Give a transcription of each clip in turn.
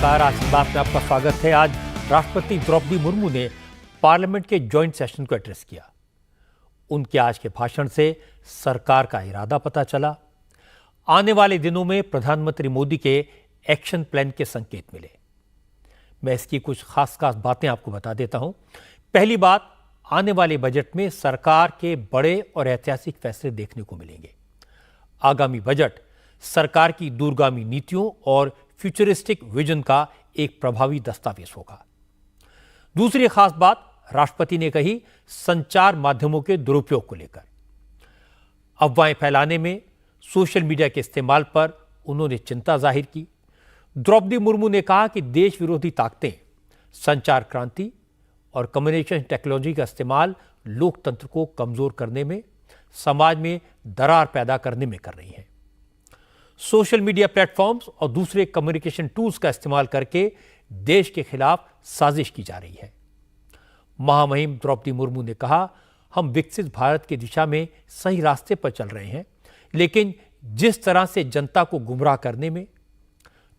नमस्कार। आज की बात में आपका स्वागत है। आज राष्ट्रपति द्रौपदी मुर्मू ने पार्लियामेंट के जॉइंट सेशन को एड्रेस किया। उनके आज के भाषण से सरकार का इरादा पता चला। आने वाले दिनों में प्रधानमंत्री मोदी के एक्शन प्लान के संकेत मिले। मैं इसकी कुछ खास बातें आपको बता देता हूं। पहली बात, आने वाले बजट में सरकार के बड़े और ऐतिहासिक फैसले देखने को मिलेंगे। आगामी बजट सरकार की दूरगामी नीतियों और फ्यूचरिस्टिक विजन का एक प्रभावी दस्तावेज होगा। दूसरी खास बात राष्ट्रपति ने कही संचार माध्यमों के दुरुपयोग को लेकर। अफवाहें फैलाने में सोशल मीडिया के इस्तेमाल पर उन्होंने चिंता जाहिर की। द्रौपदी मुर्मू ने कहा कि देश विरोधी ताकतें संचार क्रांति और कम्युनिकेशन टेक्नोलॉजी का इस्तेमाल लोकतंत्र को कमजोर करने में, समाज में दरार पैदा करने में कर रही हैं। सोशल मीडिया प्लेटफॉर्म्स और दूसरे कम्युनिकेशन टूल्स का इस्तेमाल करके देश के खिलाफ साजिश की जा रही है। महामहिम द्रौपदी मुर्मू ने कहा, हम विकसित भारत की दिशा में सही रास्ते पर चल रहे हैं, लेकिन जिस तरह से जनता को गुमराह करने में,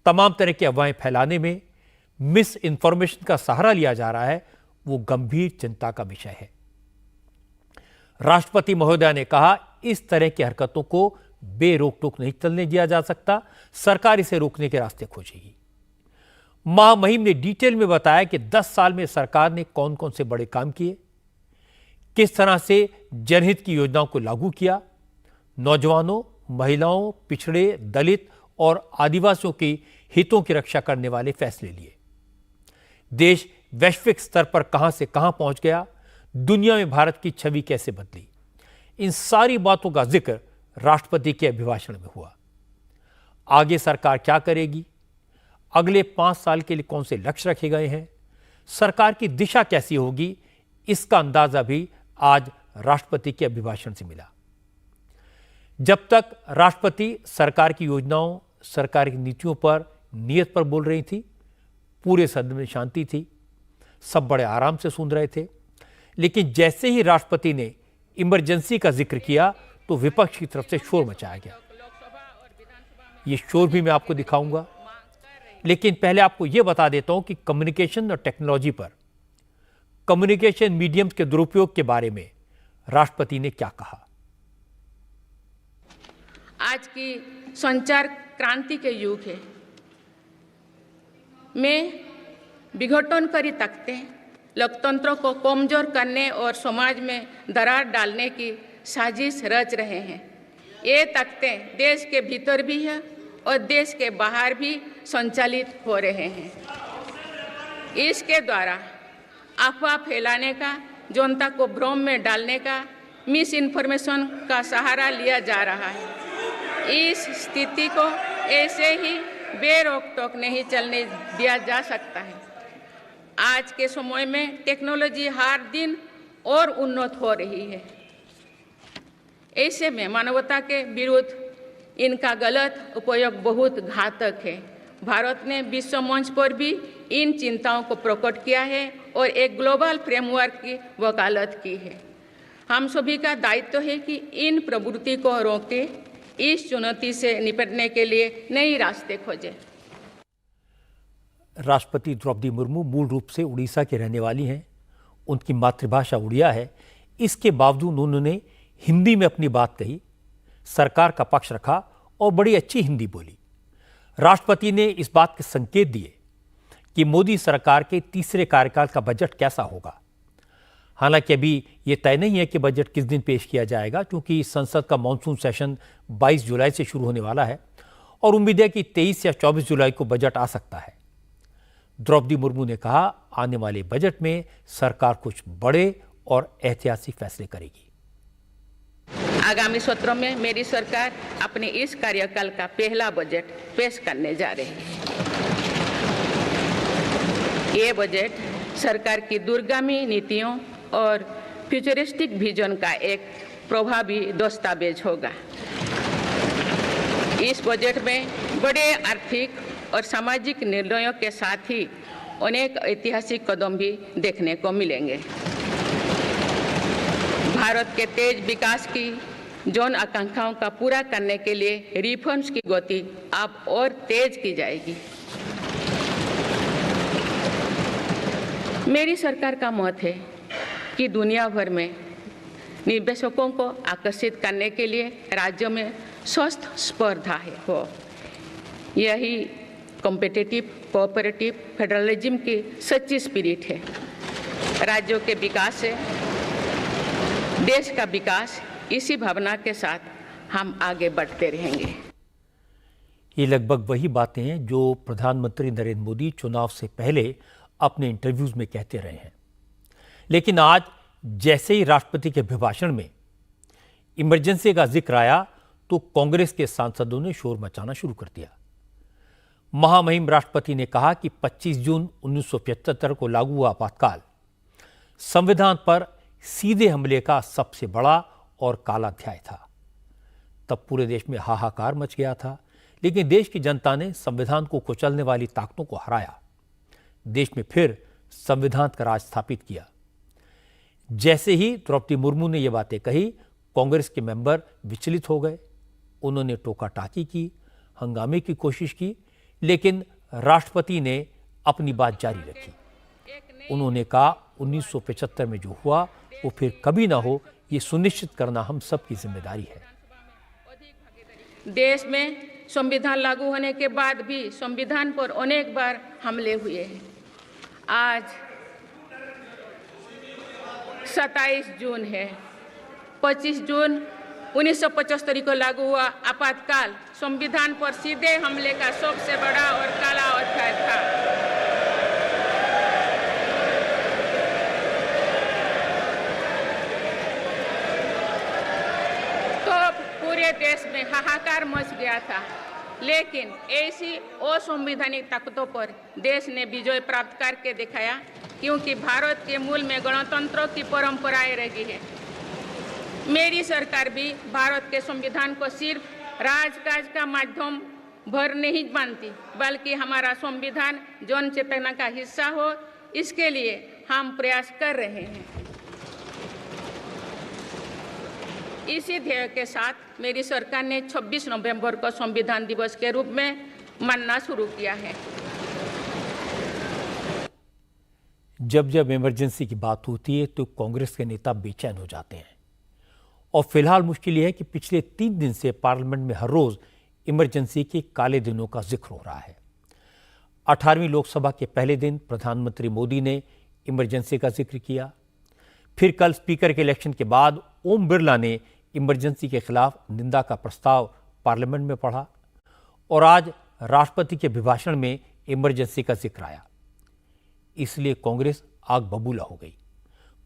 तमाम तरह की अफवाहें फैलाने में, मिस इन्फॉर्मेशन का सहारा लिया जा रहा है, वो गंभीर चिंता का विषय है। राष्ट्रपति महोदया ने कहा, इस तरह की हरकतों को बेरोक टोक नहीं चलने दिया जा सकता। सरकार इसे रोकने के रास्ते खोजेगी। महामहिम ने डिटेल में बताया कि 10 साल में सरकार ने कौन कौन से बड़े काम किए, किस तरह से जनहित की योजनाओं को लागू किया, नौजवानों, महिलाओं, पिछड़े, दलित और आदिवासियों के हितों की रक्षा करने वाले फैसले लिए। देश वैश्विक स्तर पर कहां से कहां पहुंच गया, दुनिया में भारत की छवि कैसे बदली, इन सारी बातों का जिक्र राष्ट्रपति के अभिभाषण में हुआ। आगे सरकार क्या करेगी, अगले 5 साल के लिए कौन से लक्ष्य रखे गए हैं, सरकार की दिशा कैसी होगी, इसका अंदाजा भी आज राष्ट्रपति के अभिभाषण से मिला। जब तक राष्ट्रपति सरकार की योजनाओं, सरकार की नीतियों पर, नियत पर बोल रही थी, पूरे सदन में शांति थी, सब बड़े आराम से सुन रहे थे। लेकिन जैसे ही राष्ट्रपति ने इमरजेंसी का जिक्र किया तो विपक्ष की तरफ से शोर मचाया गया। ये शोर भी मैं आपको दिखाऊंगा, लेकिन पहले आपको यह बता देता हूं कि कम्युनिकेशन और टेक्नोलॉजी पर, कम्युनिकेशन मीडियम्स के दुरुपयोग के बारे में राष्ट्रपति ने क्या कहा। आज की संचार क्रांति के युग है में विघटनकारी ताकतें लोकतंत्र को कमजोर करने और समाज में दरार डालने की साजिश रच रहे हैं। ये ताकतें देश के भीतर भी है और देश के बाहर भी संचालित हो रहे हैं। इसके द्वारा अफवाह फैलाने का, जनता को भ्रम में डालने का, मिस इन्फॉर्मेशन का सहारा लिया जा रहा है। इस स्थिति को ऐसे ही बेरोक टोक नहीं चलने दिया जा सकता है। आज के समय में टेक्नोलॉजी हर दिन और उन्नत हो रही है। ऐसे में मानवता के विरुद्ध इनका गलत उपयोग बहुत घातक है। भारत ने विश्व मंच पर भी इन चिंताओं को प्रकट किया है और एक ग्लोबल फ्रेमवर्क की वकालत की है। हम सभी का दायित्व है कि इन प्रवृत्ति को रोकें, इस चुनौती से निपटने के लिए नए रास्ते खोजें। राष्ट्रपति द्रौपदी मुर्मू मूल रूप से उड़ीसा की रहने वाली हैं। उनकी मातृभाषा उड़िया है। इसके बावजूद उन्होंने हिंदी में अपनी बात कही, सरकार का पक्ष रखा और बड़ी अच्छी हिंदी बोली। राष्ट्रपति ने इस बात के संकेत दिए कि मोदी सरकार के तीसरे कार्यकाल का बजट कैसा होगा। हालांकि अभी यह तय नहीं है कि बजट किस दिन पेश किया जाएगा, क्योंकि संसद का मॉनसून सेशन 22 जुलाई से शुरू होने वाला है और उम्मीद है कि 23 या 24 जुलाई को बजट आ सकता है। द्रौपदी मुर्मू ने कहा, आने वाले बजट में सरकार कुछ बड़े और ऐतिहासिक फैसले करेगी। आगामी सत्र में मेरी सरकार अपने इस कार्यकाल का पहला बजट पेश करने जा रही है। ये बजट सरकार की दूरगामी नीतियों और फ्यूचरिस्टिक विजन का एक प्रभावी दस्तावेज होगा। इस बजट में बड़े आर्थिक और सामाजिक निर्णयों के साथ ही अनेक ऐतिहासिक कदम भी देखने को मिलेंगे। भारत के तेज विकास की जन आकांक्षाओं का पूरा करने के लिए रिफॉर्म्स की गति अब और तेज की जाएगी। मेरी सरकार का मत है कि दुनिया भर में निवेशकों को आकर्षित करने के लिए राज्यों में स्वस्थ स्पर्धा हो। यही कॉम्पिटिटिव कोऑपरेटिव फेडरलिज्म की सच्ची स्पिरिट है। राज्यों के विकास से देश का विकास, इसी भावना के साथ हम आगे बढ़ते रहेंगे। ये लगभग वही बातें हैं जो प्रधानमंत्री नरेंद्र मोदी चुनाव से पहले अपने इंटरव्यूज में कहते रहे हैं। लेकिन आज जैसे ही राष्ट्रपति के अभिभाषण में इमरजेंसी का जिक्र आया तो कांग्रेस के सांसदों ने शोर मचाना शुरू कर दिया। महामहिम राष्ट्रपति ने कहा कि 25 जून 1975 को लागू हुआ आपातकाल संविधान पर सीधे हमले का सबसे बड़ा और काला अध्याय था। तब पूरे देश में हाहाकार मच गया था, लेकिन देश की जनता ने संविधान को कुचलने वाली ताकतों को हराया। देश में फिर संविधान का राज स्थापित किया। जैसे ही द्रौपदी मुर्मू ने यह बातें कही, कांग्रेस के मेंबर विचलित हो गए। उन्होंने टोका टाकी की, हंगामे की कोशिश की, लेकिन राष्ट्रपति ने अपनी बात जारी रखी। उन्होंने कहा 1975 में जो हुआ वो फिर कभी ना हो, ये सुनिश्चित करना हम सबकी जिम्मेदारी है। देश में संविधान लागू होने के बाद भी संविधान पर अनेक बार हमले हुए हैं। आज 27 जून है। 25 जून 1975 को लागू हुआ आपातकाल संविधान पर सीधे हमले का सबसे बड़ा और काला अध्याय था। तो पूरे देश में हाहाकार मच गया था, लेकिन ऐसी असंवैधानिक ताकतों पर देश ने विजय प्राप्त करके दिखाया, क्योंकि भारत के मूल में गणतंत्र की परंपराएं रही है। मेरी सरकार भी भारत के संविधान को सिर्फ राजकाज का माध्यम भर नहीं मानती, बल्कि हमारा संविधान जन चेतना का हिस्सा हो, इसके लिए हम प्रयास कर रहे हैं। इसी ध्येय के साथ मेरी सरकार ने 26 नवंबर को संविधान दिवस के रूप में मानना शुरू किया है। जब जब इमरजेंसी की बात होती है तो कांग्रेस के नेता बेचैन हो जाते हैं। और फिलहाल मुश्किल यह है कि पिछले 3 दिन से पार्लियामेंट में हर रोज इमरजेंसी के काले दिनों का जिक्र हो रहा है। 18वीं लोकसभा के पहले दिन प्रधानमंत्री मोदी ने इमरजेंसी का जिक्र किया। फिर कल स्पीकर के इलेक्शन के बाद ओम बिरला ने इमरजेंसी के खिलाफ निंदा का प्रस्ताव पार्लियामेंट में पढ़ा। और आज राष्ट्रपति के अभिभाषण में इमरजेंसी का जिक्र आया। इसलिए कांग्रेस आग बबूला हो गई।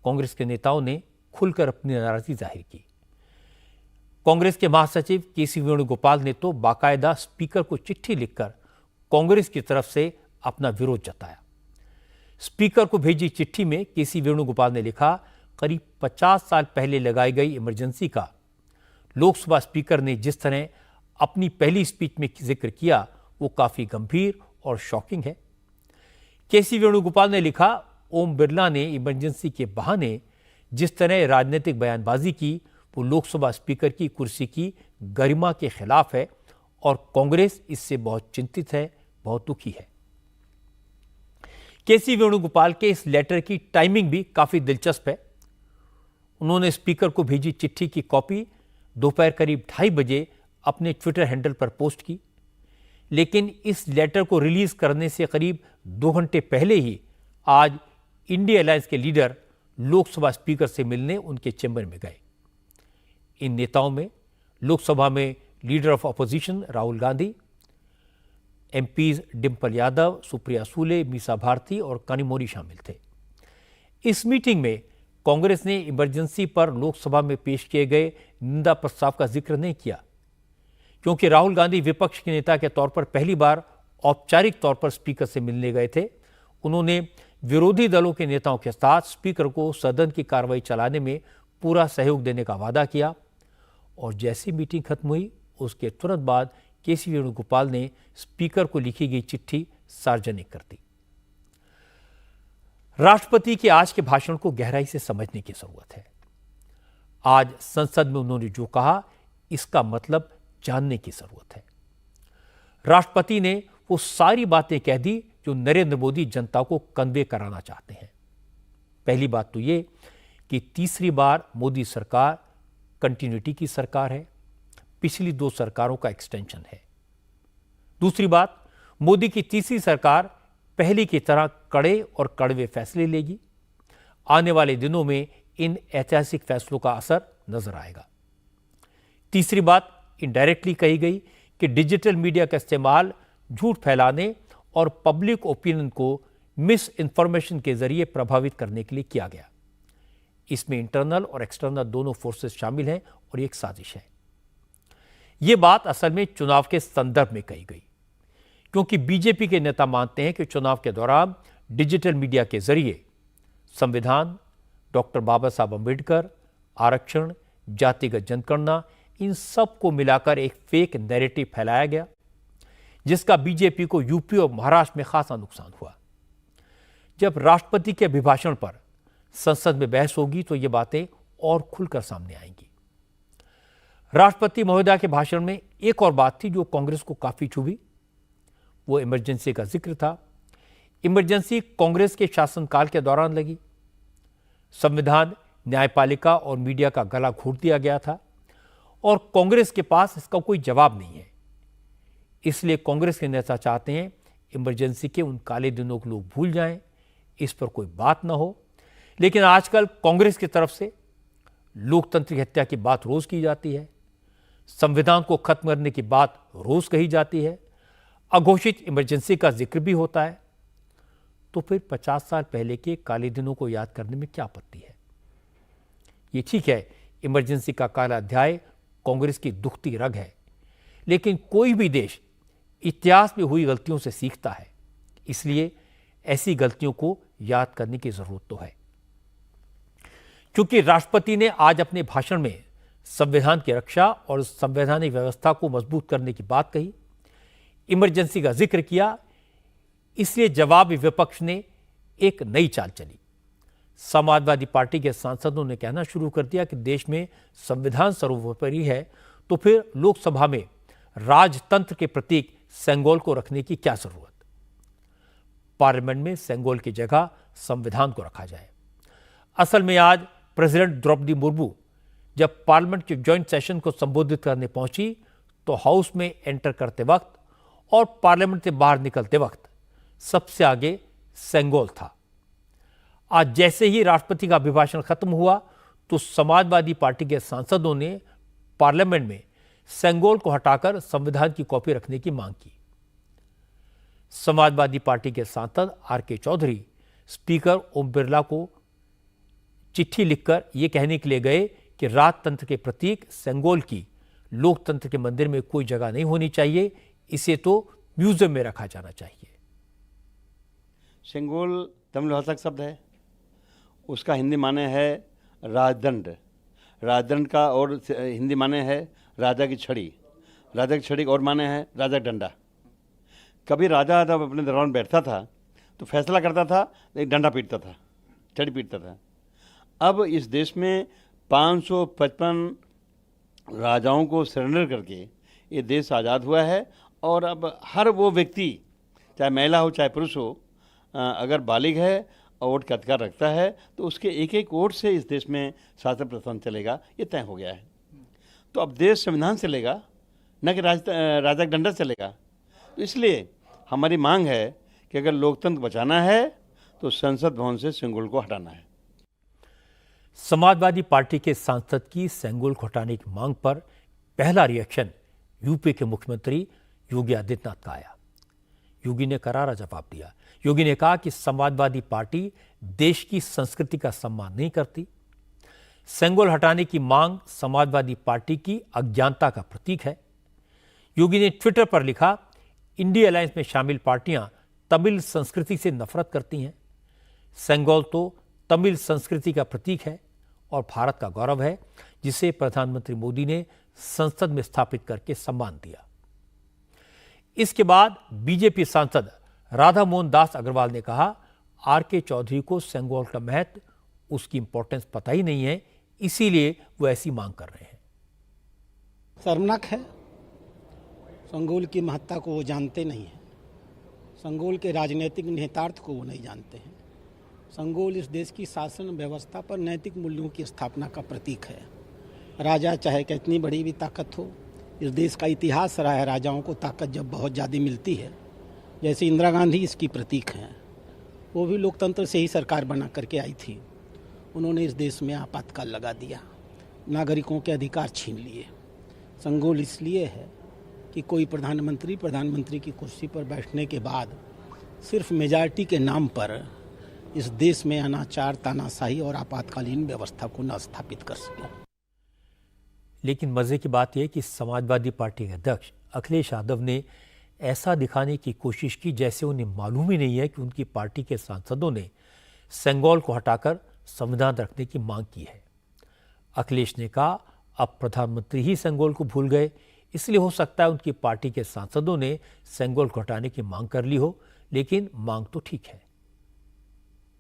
कांग्रेस के नेताओं ने खुलकर अपनी नाराजगी जाहिर की। कांग्रेस के महासचिव केसी वेणुगोपाल ने तो बाकायदा स्पीकर को चिट्ठी लिखकर कांग्रेस की तरफ से अपना विरोध जताया। स्पीकर को भेजी चिट्ठी में केसी वेणुगोपाल ने लिखा, करीब 50 साल पहले लगाई गई इमरजेंसी का लोकसभा स्पीकर ने जिस तरह अपनी पहली स्पीच में जिक्र किया वो काफी गंभीर और शॉकिंग है। केसी वेणुगोपाल ने लिखा, ओम बिरला ने इमरजेंसी के बहाने जिस तरह राजनीतिक बयानबाजी की वो लोकसभा स्पीकर की कुर्सी की गरिमा के खिलाफ है और कांग्रेस इससे बहुत चिंतित है, बहुत दुखी है। केसी वेणुगोपाल के इस लेटर की टाइमिंग भी काफी दिलचस्प है। उन्होंने स्पीकर को भेजी चिट्ठी की कॉपी दोपहर करीब 2:30 बजे अपने ट्विटर हैंडल पर पोस्ट की, लेकिन इस लेटर को रिलीज करने से करीब 2 घंटे पहले ही आज इंडिया अलायंस के लीडर लोकसभा स्पीकर से मिलने उनके चैम्बर में गए। इन नेताओं में लोकसभा में leader of opposition Rahul Gandhi, MPs Dimple Yadav, Supriya Sule, Misa Bharti और कानिमोरी शामिल थे। इस मीटिंग में कांग्रेस ने इमरजेंसी पर लोकसभा में पेश किए गए निंदा प्रस्ताव का जिक्र नहीं किया, क्योंकि राहुल गांधी विपक्ष के नेता के तौर पर पहली बार औपचारिक तौर पर स्पीकर से मिलने गए थे। उन्होंने विरोधी दलों के नेताओं के साथ स्पीकर को सदन की कार्रवाई चलाने में पूरा सहयोग देने का वादा किया। और जैसी मीटिंग खत्म हुई उसके तुरंत बाद केसी वेणुगोपाल ने स्पीकर को लिखी गई चिट्ठी सार्वजनिक कर दी। राष्ट्रपति के आज के भाषण को गहराई से समझने की जरूरत है। आज संसद में उन्होंने जो कहा इसका मतलब जानने की जरूरत है। राष्ट्रपति ने वो सारी बातें कह दी जो नरेंद्र मोदी जनता को कन्वे कराना चाहते हैं। पहली बात तो ये कि तीसरी बार मोदी सरकार कंटिन्यूटी की सरकार है, पिछली 2 सरकारों का एक्सटेंशन है। दूसरी बात, मोदी की तीसरी सरकार पहली की तरह कड़े और कड़वे फैसले लेगी। आने वाले दिनों में इन ऐतिहासिक फैसलों का असर नजर आएगा। तीसरी बात इनडायरेक्टली कही गई कि डिजिटल मीडिया का इस्तेमाल झूठ फैलाने और पब्लिक ओपिनियन को मिस इन्फॉर्मेशन के जरिए प्रभावित करने के लिए किया गया। इसमें इंटरनल और एक्सटर्नल दोनों फोर्सेस शामिल हैं और एक साजिश है। यह बात असल में चुनाव के संदर्भ में कही गई, क्योंकि बीजेपी के नेता मानते हैं कि चुनाव के दौरान डिजिटल मीडिया के जरिए संविधान, डॉक्टर बाबा साहब अंबेडकर, आरक्षण, जातिगत जनगणना, इन सब को मिलाकर एक फेक नैरेटिव फैलाया गया, जिसका बीजेपी को यूपी और महाराष्ट्र में खासा नुकसान हुआ। जब राष्ट्रपति के अभिभाषण पर संसद में बहस होगी तो ये बातें और खुलकर सामने आएंगी। राष्ट्रपति महोदया के भाषण में एक और बात थी जो कांग्रेस को काफी चुभी, वो इमरजेंसी का जिक्र था। इमरजेंसी कांग्रेस के शासनकाल के दौरान लगी। संविधान, न्यायपालिका और मीडिया का गला घोट दिया गया था और कांग्रेस के पास इसका कोई जवाब नहीं है। इसलिए कांग्रेस के नेता चाहते हैं इमरजेंसी के उन काले दिनों को लोग भूल जाएं, इस पर कोई बात ना हो। लेकिन आजकल कांग्रेस की तरफ से लोकतंत्र की हत्या की बात रोज की जाती है, संविधान को खत्म करने की बात रोज कही जाती है, अघोषित इमरजेंसी का जिक्र भी होता है। तो फिर 50 साल पहले के काले दिनों को याद करने में क्या आपत्ति है? ये ठीक है, इमरजेंसी का काला अध्याय कांग्रेस की दुखती रग है, लेकिन कोई भी देश इतिहास में हुई गलतियों से सीखता है, इसलिए ऐसी गलतियों को याद करने की जरूरत तो है। क्योंकि राष्ट्रपति ने आज अपने भाषण में संविधान की रक्षा और संवैधानिक व्यवस्था को मजबूत करने की बात कही, इमरजेंसी का जिक्र किया, इसलिए जवाबी विपक्ष ने एक नई चाल चली। समाजवादी पार्टी के सांसदों ने कहना शुरू कर दिया कि देश में संविधान सर्वोपरि है, तो फिर लोकसभा में राजतंत्र के प्रतीक सेंगोल को रखने की क्या जरूरत? पार्लियामेंट में सेंगोल की जगह संविधान को रखा जाए। असल में आज प्रेसिडेंट द्रौपदी मुर्मू जब पार्लियामेंट के ज्वाइंट सेशन को संबोधित करने पहुंची तो हाउस में एंटर करते वक्त और पार्लियामेंट से बाहर निकलते वक्त सबसे आगे सेंगोल था। आज जैसे ही राष्ट्रपति का अभिभाषण खत्म हुआ तो समाजवादी पार्टी के सांसदों ने पार्लियामेंट में सेंगोल को हटाकर संविधान की कॉपी रखने की मांग की। समाजवादी पार्टी के सांसद आर.के. चौधरी स्पीकर ओम बिरला को चिट्ठी लिखकर यह कहने के लिए गए कि राजतंत्र के प्रतीक सेंगोल की लोकतंत्र के मंदिर में कोई जगह नहीं होनी चाहिए, इसे तो म्यूजियम में रखा जाना चाहिए। सेंगोल तमिल भाषा का शब्द है, उसका हिंदी माने है राजदंड। राजदंड का और हिंदी माने है राजा की छड़ी। राजा की छड़ी और माने है राजा का डंडा। कभी राजा जब अपने दरबार में बैठता था तो फैसला करता था, एक डंडा पीटता था, छड़ी पीटता था। अब इस देश में 555 राजाओं को सरेंडर करके ये देश आज़ाद हुआ है और अब हर वो व्यक्ति, चाहे महिला हो चाहे पुरुष हो, अगर बालिग है और वोट का अधिकार रखता है तो उसके एक एक वोट से इस देश में शासन प्रशासन चलेगा, ये तय हो गया है। तो अब देश संविधान चलेगा, न कि राजा का डंडा चलेगा। तो इसलिए हमारी मांग है कि अगर लोकतंत्र बचाना है तो संसद भवन से सेंगोल को हटाना है। समाजवादी पार्टी के सांसद की सेंगोल को हटाने की मांग पर पहला रिएक्शन यूपी के मुख्यमंत्री योगी आदित्यनाथ का आया। योगी ने करारा जवाब दिया। योगी ने कहा कि समाजवादी पार्टी देश की संस्कृति का सम्मान नहीं करती। सेंगोल हटाने की मांग समाजवादी पार्टी की अज्ञानता का प्रतीक है। योगी ने ट्विटर पर लिखा, इंडिया अलायंस में शामिल पार्टियां तमिल संस्कृति से नफरत करती हैं। सेंगोल तो तमिल संस्कृति का प्रतीक है और भारत का गौरव है, जिसे प्रधानमंत्री मोदी ने संसद में स्थापित करके सम्मान दिया। इसके बाद बीजेपी सांसद राधा मोहन दास अग्रवाल ने कहा, आर.के. चौधरी को सेंगोल का महत्व, उसकी इंपॉर्टेंस पता ही नहीं है, इसीलिए वो ऐसी मांग कर रहे हैं। शर्मनाक है, सेंगोल की महत्ता को वो जानते नहीं हैं। सेंगोल के राजनीतिक निहितार्थ को वो नहीं जानते हैं। संगोल इस देश की शासन व्यवस्था पर नैतिक मूल्यों की स्थापना का प्रतीक है। राजा चाहे कितनी बड़ी भी ताकत हो, इस देश का इतिहास रहा है राजाओं को ताकत जब बहुत ज़्यादा मिलती है, जैसे इंदिरा गांधी इसकी प्रतीक हैं। वो भी लोकतंत्र से ही सरकार बना करके आई थी। उन्होंने इस देश में आपातकाल लगा दिया, नागरिकों के अधिकार छीन लिए। संगोल इसलिए है कि कोई प्रधानमंत्री की कुर्सी पर बैठने के बाद सिर्फ मेजॉरिटी के नाम पर इस देश में अनाचार, तानाशाही और आपातकालीन व्यवस्था को न स्थापित कर सके। लेकिन मजे की बात यह कि समाजवादी पार्टी के अध्यक्ष अखिलेश यादव ने ऐसा दिखाने की कोशिश की जैसे उन्हें मालूम ही नहीं है कि उनकी पार्टी के सांसदों ने सेंगोल को हटाकर संविधान रखने की मांग की है। अखिलेश ने कहा, अब प्रधानमंत्री ही सेंगोल को भूल गए, इसलिए हो सकता है उनकी पार्टी के सांसदों ने सेंगोल को हटाने की मांग कर ली हो, लेकिन मांग तो ठीक है।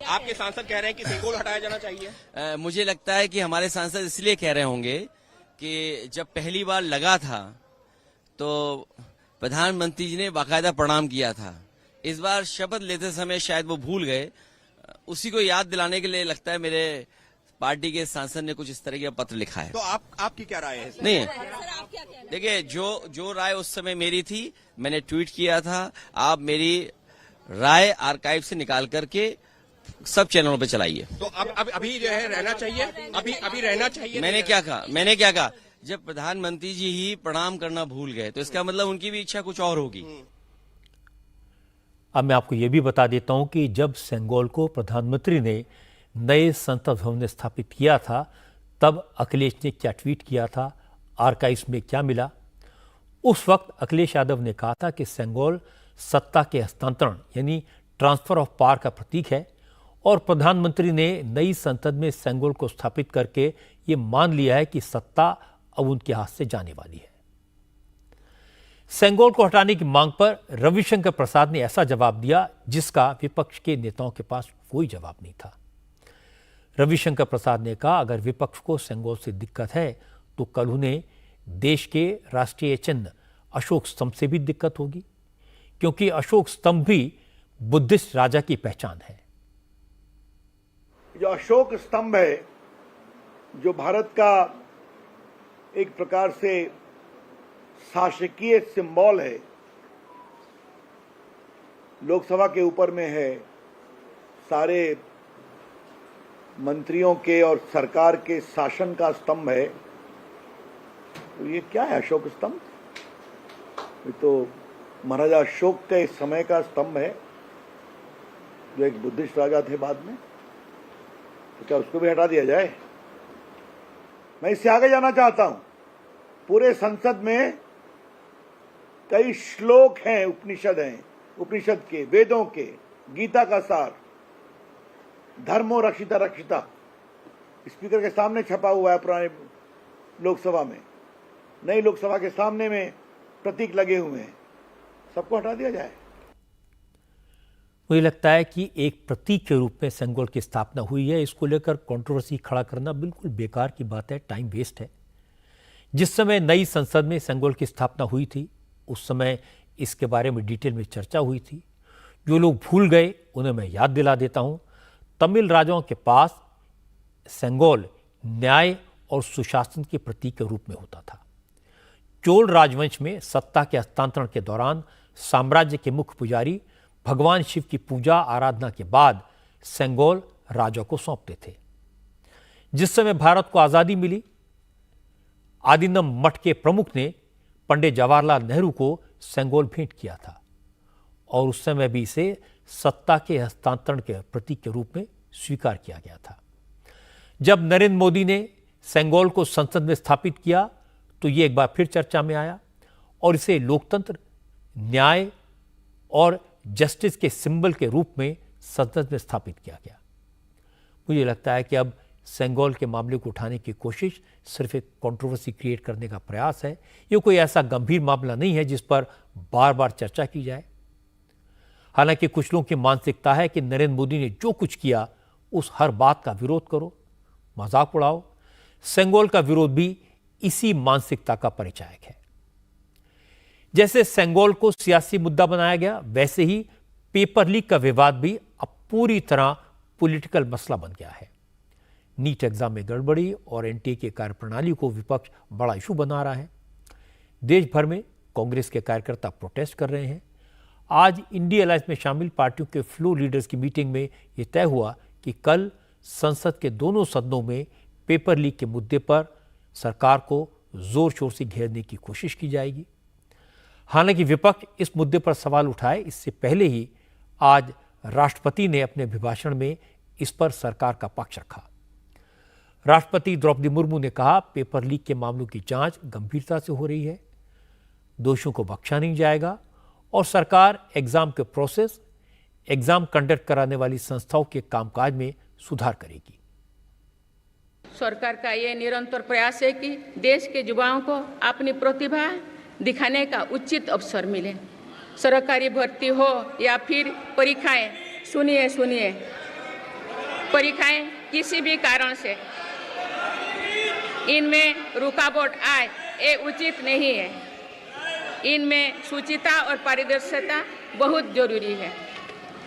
आपके सांसद कह रहे हैं कि सेंगोल हटाया जाना चाहिए। मुझे लगता है कि हमारे सांसद इसलिए कह रहे होंगे कि जब पहली बार लगा था तो प्रधानमंत्री जी ने बाकायदा प्रणाम किया था। इस बार शपथ लेते समय शायद वो भूल गए। उसी को याद दिलाने के लिए लगता है मेरे पार्टी के सांसद ने कुछ इस तरह का पत्र लिखा है। तो आपकी क्या राय है? नहीं, देखिए जो राय उस समय मेरी थी, मैंने ट्वीट किया था। आप मेरी राय आर्काइव से निकाल करके सब चैनलों पे चलाइए। तो अब अभी जो है रहना चाहिए, अभी रहना चाहिए। मैंने क्या कहा जब प्रधानमंत्री जी ही प्रणाम करना भूल गए तो इसका मतलब उनकी भी इच्छा कुछ और होगी। अब मैं आपको यह भी बता देता हूं कि जब सेंगोल को प्रधानमंत्री ने नए संसद भवन में स्थापित किया था, तब अखिलेश ने क्या ट्वीट किया था, आर्काइव्स में क्या मिला। उस वक्त अखिलेश यादव ने कहा था कि सेंगोल सत्ता के हस्तांतरण यानी ट्रांसफर ऑफ पावर का प्रतीक है और प्रधानमंत्री ने नई संसद में सेंगोल को स्थापित करके ये मान लिया है कि सत्ता अब उनके हाथ से जाने वाली है। सेंगोल को हटाने की मांग पर रविशंकर प्रसाद ने ऐसा जवाब दिया जिसका विपक्ष के नेताओं के पास कोई जवाब नहीं था। रविशंकर प्रसाद ने कहा, अगर विपक्ष को सेंगोल से दिक्कत है तो कल उन्हें देश के राष्ट्रीय चिन्ह अशोक स्तंभ से भी दिक्कत होगी, क्योंकि अशोक स्तंभ भी बुद्धिस्ट राजा की पहचान है। जो अशोक स्तंभ है, जो भारत का एक प्रकार से शासकीय सिंबल है, लोकसभा के ऊपर में है, सारे मंत्रियों के और सरकार के शासन का स्तंभ है। तो ये क्या है अशोक स्तंभ? ये तो महाराजा अशोक के समय का स्तंभ है, जो एक बुद्धिस्ट राजा थे बाद में। तो क्या उसको भी हटा दिया जाए? मैं इससे आगे जाना चाहता हूं। पूरे संसद में कई श्लोक हैं, उपनिषद हैं, उपनिषद के, वेदों के, गीता का सार, धर्मो रक्षिता रक्षिता स्पीकर के सामने छपा हुआ है पुराने लोकसभा में। नई लोकसभा के सामने में प्रतीक लगे हुए हैं, सबको हटा दिया जाए। मुझे लगता है कि एक प्रतीक के रूप में सेंगोल की स्थापना हुई है। इसको लेकर कंट्रोवर्सी खड़ा करना बिल्कुल बेकार की बात है, टाइम वेस्ट है। जिस समय नई संसद में सेंगोल की स्थापना हुई थी, उस समय इसके बारे में डिटेल में चर्चा हुई थी। जो लोग भूल गए उन्हें मैं याद दिला देता हूं। तमिल राजाओं के पास सेंगोल न्याय और सुशासन के प्रतीक के रूप में होता था। चोल राजवंश में सत्ता के हस्तांतरण के दौरान साम्राज्य के मुख्य पुजारी भगवान शिव की पूजा आराधना के बाद सेंगोल राजा को सौंपते थे। जिस समय भारत को आजादी मिली, आदिनम मठ के प्रमुख ने पंडित जवाहरलाल नेहरू को सेंगोल भेंट किया था और उस समय भी इसे सत्ता के हस्तांतरण के प्रतीक के रूप में स्वीकार किया गया था। जब नरेंद्र मोदी ने सेंगोल को संसद में स्थापित किया तो यह एक बार फिर चर्चा में आया और इसे लोकतंत्र, न्याय और जस्टिस के सिंबल के रूप में संसद में स्थापित किया गया। मुझे लगता है कि अब सेंगोल के मामले को उठाने की कोशिश सिर्फ एक कंट्रोवर्सी क्रिएट करने का प्रयास है। ये कोई ऐसा गंभीर मामला नहीं है जिस पर बार बार चर्चा की जाए। हालांकि कुछ लोगों की मानसिकता है कि नरेंद्र मोदी ने जो कुछ किया उस हर बात का विरोध करो, मजाक उड़ाओ। सेंगोल का विरोध भी इसी मानसिकता का परिचायक है। जैसे सेंगोल को सियासी मुद्दा बनाया गया, वैसे ही पेपर लीक का विवाद भी अब पूरी तरह पॉलिटिकल मसला बन गया है। नीट एग्जाम में गड़बड़ी और एनटीए की कार्यप्रणाली को विपक्ष बड़ा इशू बना रहा है। देश भर में कांग्रेस के कार्यकर्ता प्रोटेस्ट कर रहे हैं। आज इंडिया अलायंस में शामिल पार्टियों के फ्लो लीडर्स की मीटिंग में यह तय हुआ कि कल संसद के दोनों सदनों में पेपर लीक के मुद्दे पर सरकार को जोर शोर से घेरने की कोशिश की जाएगी। हालांकि विपक्ष इस मुद्दे पर सवाल उठाए इससे पहले ही आज राष्ट्रपति ने अपने अभिभाषण में इस पर सरकार का पक्ष रखा। राष्ट्रपति द्रौपदी मुर्मू ने कहा, पेपर लीक के मामलों की जांच गंभीरता से हो रही है, दोषियों को बख्शा नहीं जाएगा और सरकार एग्जाम के प्रोसेस, एग्जाम कंडक्ट कराने वाली संस्थाओं के कामकाज में सुधार करेगी। सरकार का ये निरंतर प्रयास है कि देश के युवाओं को अपनी प्रतिभा दिखाने का उचित अवसर मिले। सरकारी भर्ती हो या फिर परीक्षाएं, सुनिए परीक्षाएं किसी भी कारण से इनमें रुकावट आए ये उचित नहीं है। इनमें शुचिता और पारदर्शिता बहुत जरूरी है।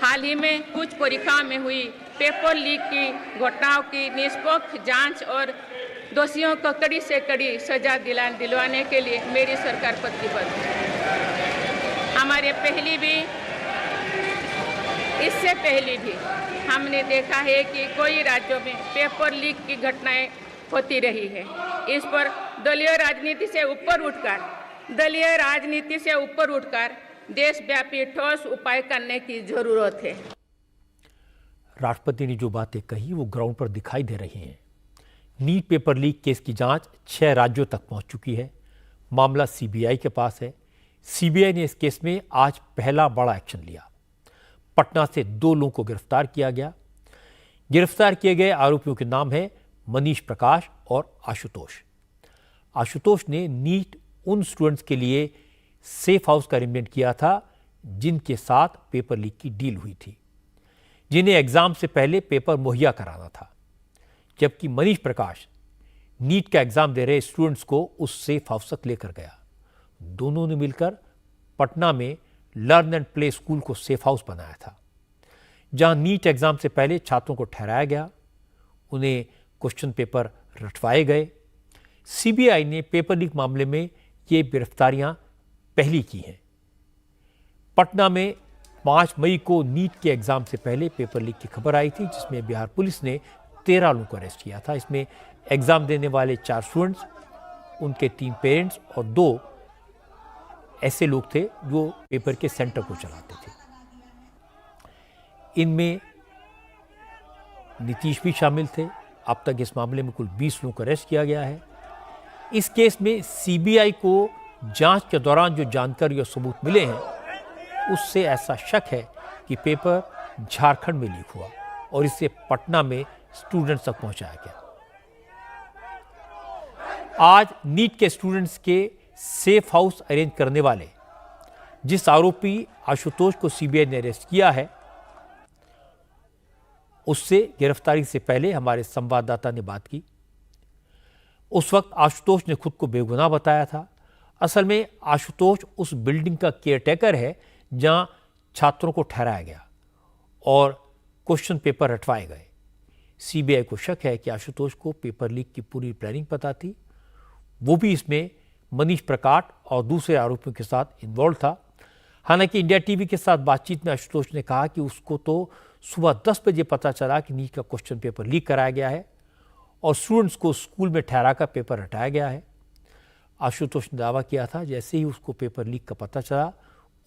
हाल ही में कुछ परीक्षाओं में हुई पेपर लीक की घटनाओं की निष्पक्ष जांच और दोषियों को कड़ी से कड़ी सजा दिलवाने के लिए मेरी सरकार प्रतिबद्ध है। इससे पहले भी हमने देखा है कि कई राज्यों में पेपर लीक की घटनाएं होती रही है। इस पर दलीय राजनीति से ऊपर उठकर देशव्यापी ठोस उपाय करने की जरूरत है। राष्ट्रपति ने जो बातें कही वो ग्राउंड पर दिखाई दे रही हैं। नीट पेपर लीक केस की जांच 6 राज्यों तक पहुंच चुकी है। मामला सीबीआई के पास है। सीबीआई ने इस केस में आज पहला बड़ा एक्शन लिया। पटना से 2 लोगों को गिरफ्तार किया गया। गिरफ्तार किए गए आरोपियों के नाम है मनीष प्रकाश और आशुतोष। आशुतोष ने नीट उन स्टूडेंट्स के लिए सेफ हाउस का अरेंजमेंट किया था जिनके साथ पेपर लीक की डील हुई थी, जिन्हें एग्जाम से पहले पेपर मुहैया कराना था। जबकि मनीष प्रकाश नीट का एग्जाम दे रहे स्टूडेंट्स को उस सेफ हाउस तक लेकर गया। दोनों ने मिलकर पटना में लर्न एंड प्ले स्कूल को सेफ हाउस बनाया था, जहां नीट एग्जाम से पहले छात्रों को ठहराया गया, उन्हें क्वेश्चन पेपर रटवाए गए। सीबीआई ने पेपर लीक मामले में ये गिरफ्तारियां पहली की हैं। पटना में 5 मई को नीट के एग्जाम से पहले पेपर लीक की खबर आई थी, जिसमें बिहार पुलिस ने 13 लोगों को अरेस्ट किया था। इसमें एग्जाम देने वाले 4 स्टूडेंट्स, उनके 3 पेरेंट्स और 2 ऐसे लोग थे जो पेपर के सेंटर को चलाते थे। इनमें नीतीश भी शामिल थे। अब तक इस मामले में कुल 20 लोगों को अरेस्ट किया गया है। इस केस में सीबीआई को जांच के दौरान जो जानकारी और सबूत मिले हैं, उससे ऐसा शक है कि पेपर झारखंड में लीक हुआ और इसे पटना में स्टूडेंट्स तक पहुंचाया गया। आज नीट के स्टूडेंट्स के सेफ हाउस अरेंज करने वाले जिस आरोपी आशुतोष को सीबीआई ने अरेस्ट किया है, उससे गिरफ्तारी से पहले हमारे संवाददाता ने बात की। उस वक्त आशुतोष ने खुद को बेगुनाह बताया था। असल में आशुतोष उस बिल्डिंग का केयरटेकर है जहां छात्रों को ठहराया गया और क्वेश्चन पेपर रटवाए गए। सीबीआई को शक है कि आशुतोष को पेपर लीक की पूरी प्लानिंग पता थी। वो भी इसमें मनीष प्रकाश और दूसरे आरोपियों के साथ इन्वॉल्व था। हालांकि इंडिया टीवी के साथ बातचीत में आशुतोष ने कहा कि उसको तो सुबह 10 बजे पता चला कि नीट का क्वेश्चन पेपर लीक कराया गया है और स्टूडेंट्स को स्कूल में ठहराकर पेपर हटाया गया है। आशुतोष ने दावा किया था जैसे ही उसको पेपर लीक का पता चला,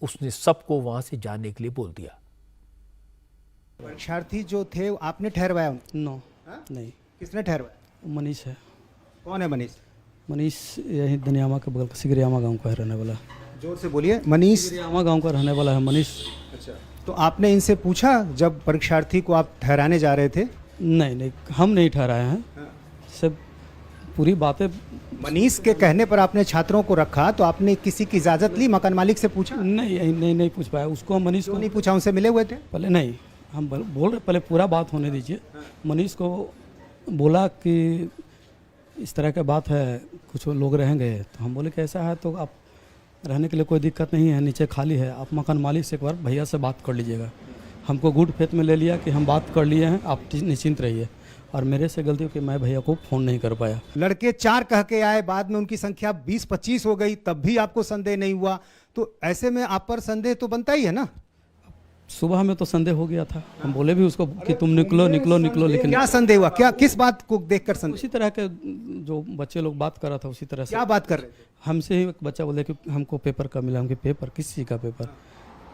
उसने सबको वहां से जाने के लिए बोल दिया। परीक्षार्थी जो थे आपने ठहरवाया? नो, नहीं। किसने ठहरवाया? मनीष है। कौन है मनीष? मनीष यही दनियामा के बगल का सिगरियामा गांव का रहने वाला। जोर से बोलिए। मनीष सिगरियामा गांव का रहने वाला है मनीष। अच्छा, तो आपने इनसे पूछा जब परीक्षार्थी को आप ठहराने जा रहे थे? नहीं, हम नहीं ठहराए हैं। सब पूरी बातें मनीष के कहने पर आपने छात्रों को रखा, तो आपने किसी की इजाज़त ली? मकान मालिक से पूछा? नहीं पूछ पाया उसको। मनीष को नहीं पूछा? उनसे मिले हुए थे? पहले नहीं, हम बोल रहे पहले पूरा बात होने दीजिए। मनीष को बोला कि इस तरह की बात है, कुछ लोग रहेंगे, तो हम बोले कि ऐसा है तो आप रहने के लिए कोई दिक्कत नहीं है, नीचे खाली है, आप मकान मालिक से एक बार भैया से बात कर लीजिएगा। हमको गुड फेथ में ले लिया कि हम बात कर लिए हैं, आप निश्चिंत रहिए। और मेरे से गलती हो कि मैं भैया को फ़ोन नहीं कर पाया। लड़के 4 कह के आए, बाद में उनकी संख्या 20-25 हो गई, तब भी आपको संदेह नहीं हुआ, तो ऐसे में आप पर संदेह तो बनता ही है ना। सुबह में तो संदेह हो गया था, हम बोले भी उसको कि तुम निकलो निकलो निकलो, लेकिन क्या संदेह हुआ, क्या किस बात को देखकर संदेह? उसी तरह के जो बच्चे लोग बात कर रहा था उसी तरह से। क्या बात कर रहे थे? हमसे ही एक बच्चा बोले कि हमको पेपर का मिला। हमके पेपर किस चीज़ का पेपर?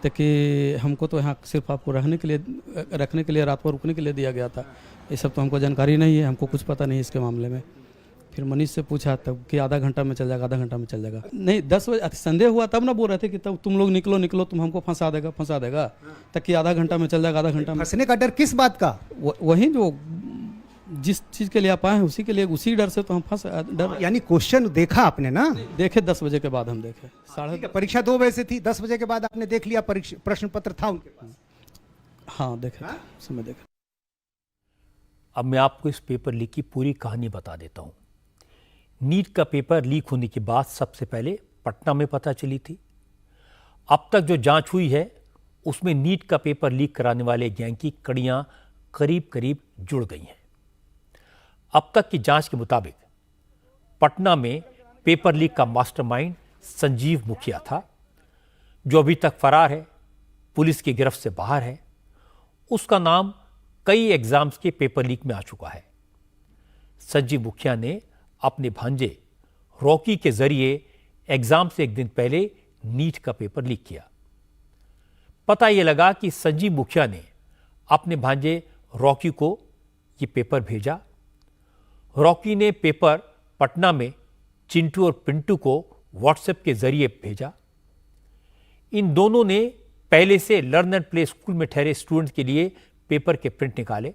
तो कि हमको तो यहाँ सिर्फ आपको रखने के लिए रात को रुकने के लिए दिया गया था, ये सब तो हमको जानकारी नहीं है, हमको कुछ पता नहीं इसके मामले में। फिर मनीष से पूछा तब कि आधा घंटा में चल जाएगा, आधा घंटा में चल जाएगा। नहीं 10 बजे संदेह हुआ तब ना बोल रहे थे कि तब तुम लोग निकलो निकलो, तुम हमको फंसा देगा तब कि आधा घंटा में चल जाएगा, आधा घंटा में। फंसने का डर किस बात का? वही जो जिस चीज़ के लिए आप आए हैं उसी के लिए, उसी डर से तो हम फंस डर। यानी क्वेश्चन देखा आपने ना? देखे 10 बजे के बाद हम देखे। परीक्षा 2 बजे से थी, 10 बजे के बाद आपने देख लिया, प्रश्न पत्र था उनके पास? हाँ देखे, समय देखा। अब मैं आपको इस पेपर लीक की पूरी कहानी बता देता हूँ। नीट का पेपर लीक होने की बात सबसे पहले पटना में पता चली थी। अब तक जो जांच हुई है उसमें नीट का पेपर लीक कराने वाले गैंग की कड़ियां करीब करीब जुड़ गई हैं। अब तक की जांच के मुताबिक पटना में पेपर लीक का मास्टरमाइंड संजीव मुखिया था, जो अभी तक फरार है, पुलिस की गिरफ्त से बाहर है। उसका नाम कई एग्जाम्स के पेपर लीक में आ चुका है। संजीव मुखिया ने अपने भांजे रॉकी के जरिए एग्जाम से एक दिन पहले नीट का पेपर लीक किया। पता यह लगा कि संजीव मुखिया ने अपने भांजे रॉकी को यह पेपर भेजा। रॉकी ने पेपर पटना में चिंटू और पिंटू को व्हाट्सएप के जरिए भेजा। इन दोनों ने पहले से लर्न एंड प्ले स्कूल में ठहरे स्टूडेंट्स के लिए पेपर के प्रिंट निकाले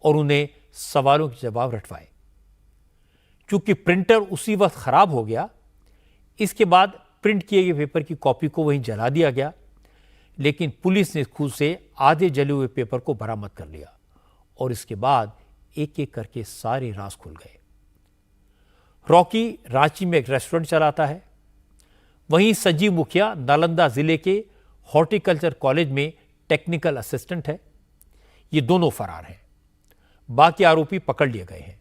और उन्हें सवालों के जवाब रटवाए। चूंकि प्रिंटर उसी वक्त खराब हो गया, इसके बाद प्रिंट किए गए पेपर की कॉपी को वहीं जला दिया गया, लेकिन पुलिस ने खुद से आधे जले हुए पेपर को बरामद कर लिया और इसके बाद एक एक करके सारे राज खुल गए। रॉकी रांची में एक रेस्टोरेंट चलाता है, वहीं संजीव मुखिया नालंदा जिले के हॉर्टिकल्चर कॉलेज में टेक्निकल असिस्टेंट है। ये दोनों फरार हैं, बाकी आरोपी पकड़ लिए गए हैं।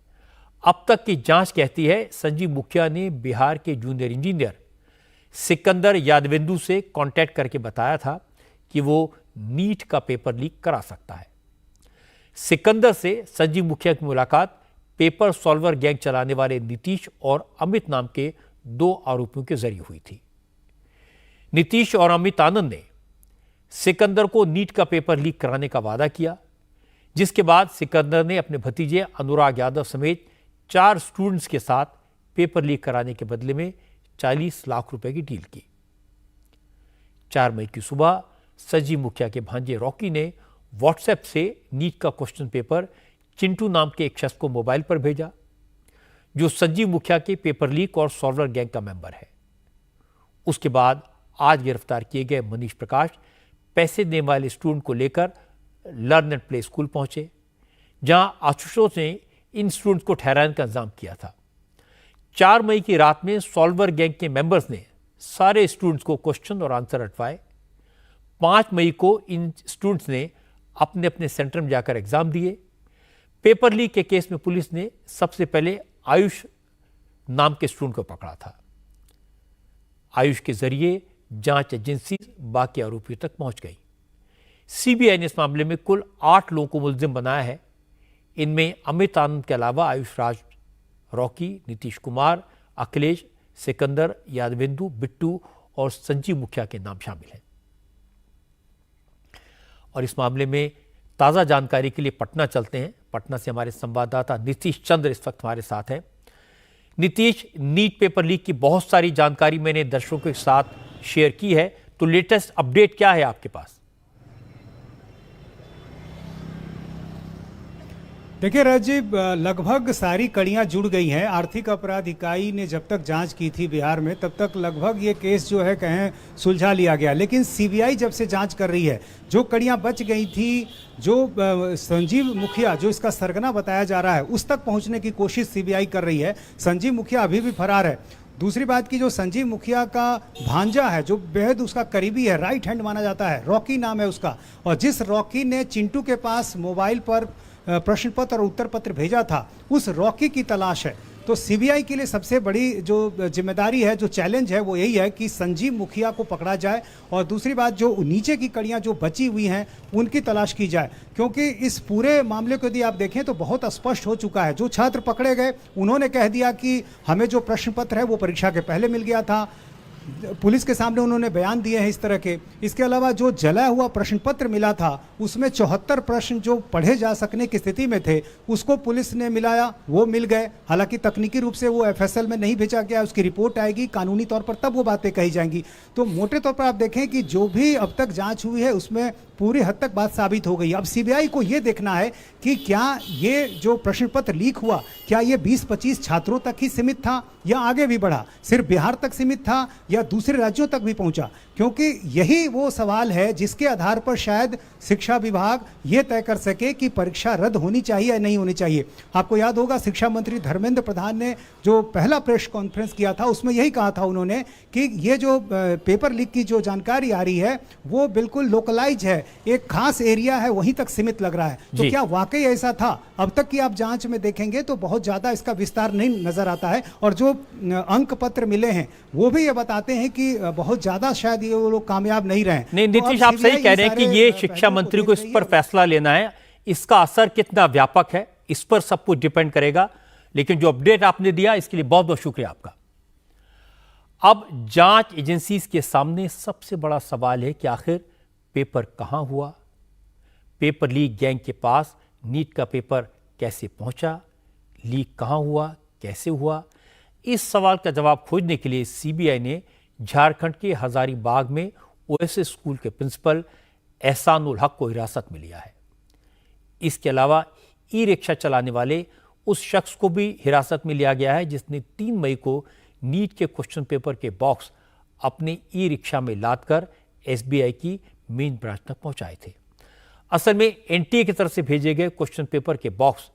अब तक की जांच कहती है संजीव मुखिया ने बिहार के जूनियर इंजीनियर सिकंदर यादवेंदु से कांटेक्ट करके बताया था कि वो नीट का पेपर लीक करा सकता है। सिकंदर से संजीव मुखिया की मुलाकात पेपर सॉल्वर गैंग चलाने वाले नीतीश और अमित नाम के 2 आरोपियों के जरिए हुई थी। नीतीश और अमित आनंद ने सिकंदर को नीट का पेपर लीक कराने का वादा किया, जिसके बाद सिकंदर ने अपने भतीजे अनुराग यादव समेत 4 स्टूडेंट्स के साथ पेपर लीक कराने के बदले में 40 लाख रुपए की डील की। 4 मई की सुबह संजीव मुखिया के भांजे रॉकी ने व्हाट्सएप से नीट का क्वेश्चन पेपर चिंटू नाम के एक शख्स को मोबाइल पर भेजा, जो संजीव मुखिया के पेपर लीक और सॉल्वर गैंग का मेंबर है। उसके बाद आज गिरफ्तार किए गए मनीष प्रकाश पैसे देने वाले स्टूडेंट को लेकर लर्न एंड प्ले स्कूल पहुंचे, जहां आशुतोष ने इन स्टूडेंट्स को ठहराने का इंतजाम किया था। 4 मई की रात में सॉल्वर गैंग के मेंबर्स ने सारे स्टूडेंट्स को क्वेश्चन और आंसर रटवाए। 5 मई को इन स्टूडेंट्स ने अपने अपने सेंटर में जाकर एग्जाम दिए। पेपर लीक के केस में पुलिस ने सबसे पहले आयुष नाम के स्टूडेंट को पकड़ा था। आयुष के जरिए जांच एजेंसी बाकी आरोपियों तक पहुंच गई। सीबीआई ने इस मामले में कुल 8 लोगों को मुलजिम बनाया है। इनमें अमित आनंद के अलावा आयुष राज, रॉकी, नीतीश कुमार, अखिलेश, सिकंदर, यादवेंदु, बिट्टू और संजीव मुखिया के नाम शामिल हैं। और इस मामले में ताज़ा जानकारी के लिए पटना चलते हैं। पटना से हमारे संवाददाता नीतीश चंद्र इस वक्त हमारे साथ हैं। नीतीश, नीट पेपर लीक की बहुत सारी जानकारी मैंने दर्शकों के साथ शेयर की है, तो लेटेस्ट अपडेट क्या है आपके पास? देखिए राजीव, लगभग सारी कड़ियां जुड़ गई हैं। आर्थिक अपराध इकाई ने जब तक जांच की थी बिहार में, तब तक लगभग ये केस जो है कहें सुलझा लिया गया। लेकिन सीबीआई जब से जांच कर रही है, जो कड़ियां बच गई थी, जो संजीव मुखिया जो इसका सरगना बताया जा रहा है, उस तक पहुंचने की कोशिश सीबीआई कर रही है। संजीव मुखिया अभी भी फरार है। दूसरी बात की जो संजीव मुखिया का भांजा है, जो बेहद उसका करीबी है, राइट हैंड माना जाता है, रॉकी नाम है उसका, और जिस रॉकी ने चिंटू के पास मोबाइल पर प्रश्न पत्र और उत्तर पत्र भेजा था, उस रॉकी की तलाश है। तो सीबीआई के लिए सबसे बड़ी जो जिम्मेदारी है, जो चैलेंज है, वो यही है कि संजीव मुखिया को पकड़ा जाए, और दूसरी बात जो नीचे की कड़ियां जो बची हुई हैं उनकी तलाश की जाए, क्योंकि इस पूरे मामले को यदि आप देखें तो बहुत स्पष्ट हो चुका है। जो छात्र पकड़े गए उन्होंने कह दिया कि हमें जो प्रश्न पत्र है वो परीक्षा के पहले मिल गया था, पुलिस के सामने उन्होंने बयान दिए हैं इस तरह के। इसके अलावा जो जला हुआ प्रश्न पत्र मिला था उसमें 74 प्रश्न जो पढ़े जा सकने की स्थिति में थे उसको पुलिस ने मिलाया, वो मिल गए। हालांकि तकनीकी रूप से वो एफएसएल में नहीं भेजा गया, उसकी रिपोर्ट आएगी कानूनी तौर पर, तब वो बातें कही जाएंगी। तो मोटे तौर पर आप देखें कि जो भी अब तक जांच हुई है उसमें पूरी हद तक बात साबित हो गई। अब सीबीआई को ये देखना है कि क्या ये जो प्रश्न पत्र लीक हुआ, क्या ये 20-25 छात्रों तक ही सीमित था या आगे भी बढ़ा, सिर्फ बिहार तक सीमित था या दूसरे राज्यों तक भी पहुंचा, क्योंकि यही वो सवाल है जिसके आधार पर शायद शिक्षा विभाग ये तय कर सके कि परीक्षा रद्द होनी चाहिए या नहीं होनी चाहिए। आपको याद होगा शिक्षा मंत्री धर्मेंद्र प्रधान ने जो पहला प्रेस कॉन्फ्रेंस किया था उसमें यही कहा था उन्होंने कि ये जो पेपर लीक की जो जानकारी आ रही है वो बिल्कुल लोकलाइज है, एक खास एरिया है, वहीं तक सीमित लग रहा है। तो क्या वाकई ऐसा था? अब तक की आप जांच में देखेंगे तो बहुत ज्यादा इसका विस्तार नहीं नजर आता है, और जो अंक पत्र मिले हैं वो भी ये बताते हैं कि बहुत ज्यादा शायद ये वो लोग कामयाब नहीं रहे। नहीं, नीतीश आप सही कह रहे हैं कि ये शिक्षा मंत्री को इस पर फैसला लेना है, इसका असर कितना व्यापक है इस पर सब कुछ डिपेंड करेगा। लेकिन जो अपडेट आपने दिया इसके लिए बहुत बहुत शुक्रिया आपका। अब जांच एजेंसी के सामने सबसे बड़ा सवाल है कि आखिर पेपर कहां हुआ, पेपर लीक गैंग के पास नीट का पेपर कैसे पहुंचा, लीक कहां हुआ, कैसे हुआ। इस सवाल का जवाब खोजने के लिए सीबीआई ने झारखंड के हजारीबाग में ओएसएस स्कूल के प्रिंसिपल एहसानुल हक को हिरासत में लिया है। इसके अलावा ई रिक्शा चलाने वाले उस शख्स को भी हिरासत में लिया गया है जिसने 3 मई को नीट के क्वेश्चन पेपर के बॉक्स अपने ई रिक्शा में लादकर एसबीआई की मेन ब्रांच तक पहुंचाए थे। असल में एनटीए की तरफ से भेजे गए क्वेश्चन पेपर के बॉक्स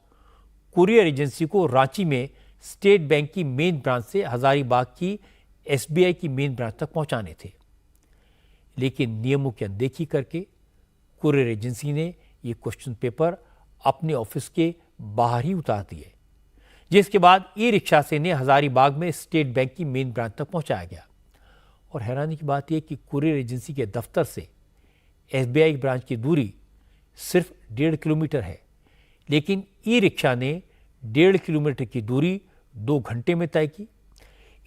कुरियर एजेंसी को रांची में स्टेट बैंक की मेन ब्रांच से हजारीबाग की एसबीआई की मेन ब्रांच तक पहुंचाने थे, लेकिन नियमों की अनदेखी करके कुरियर एजेंसी ने ये क्वेश्चन पेपर अपने ऑफिस के बाहर ही उतार दिए, जिसके बाद ई रिक्शा से इन्हें हजारीबाग में स्टेट बैंक की मेन ब्रांच तक पहुंचाया गया। और हैरानी की बात यह कि कुरियर एजेंसी के दफ्तर से एसबीआई ब्रांच की दूरी सिर्फ 1.5 किलोमीटर है, लेकिन ई रिक्शा ने 1.5 किलोमीटर की दूरी 2 घंटे में तय की।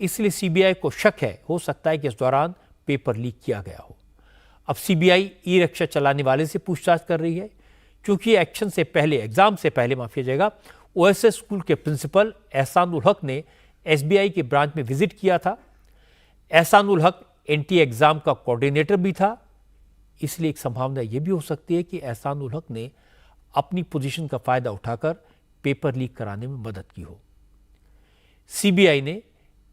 इसलिए सीबीआई को शक है, हो सकता है कि इस दौरान पेपर लीक किया गया हो। अब सीबीआई ई रिक्शा चलाने वाले से पूछताछ कर रही है, क्योंकि एक्शन से पहले, एग्जाम से पहले माफ कीजिएगा, ओएसएस स्कूल के प्रिंसिपल एहसानुल हक ने एसबीआई के ब्रांच में विजिट किया था। एहसानुल हक एनटीए एग्जाम का कोऑर्डिनेटर भी था, इसलिए एक संभावना यह भी हो सकती है कि एहसानुल हक ने अपनी पोजीशन का फायदा उठाकर पेपर लीक कराने में मदद की हो। सीबीआई ने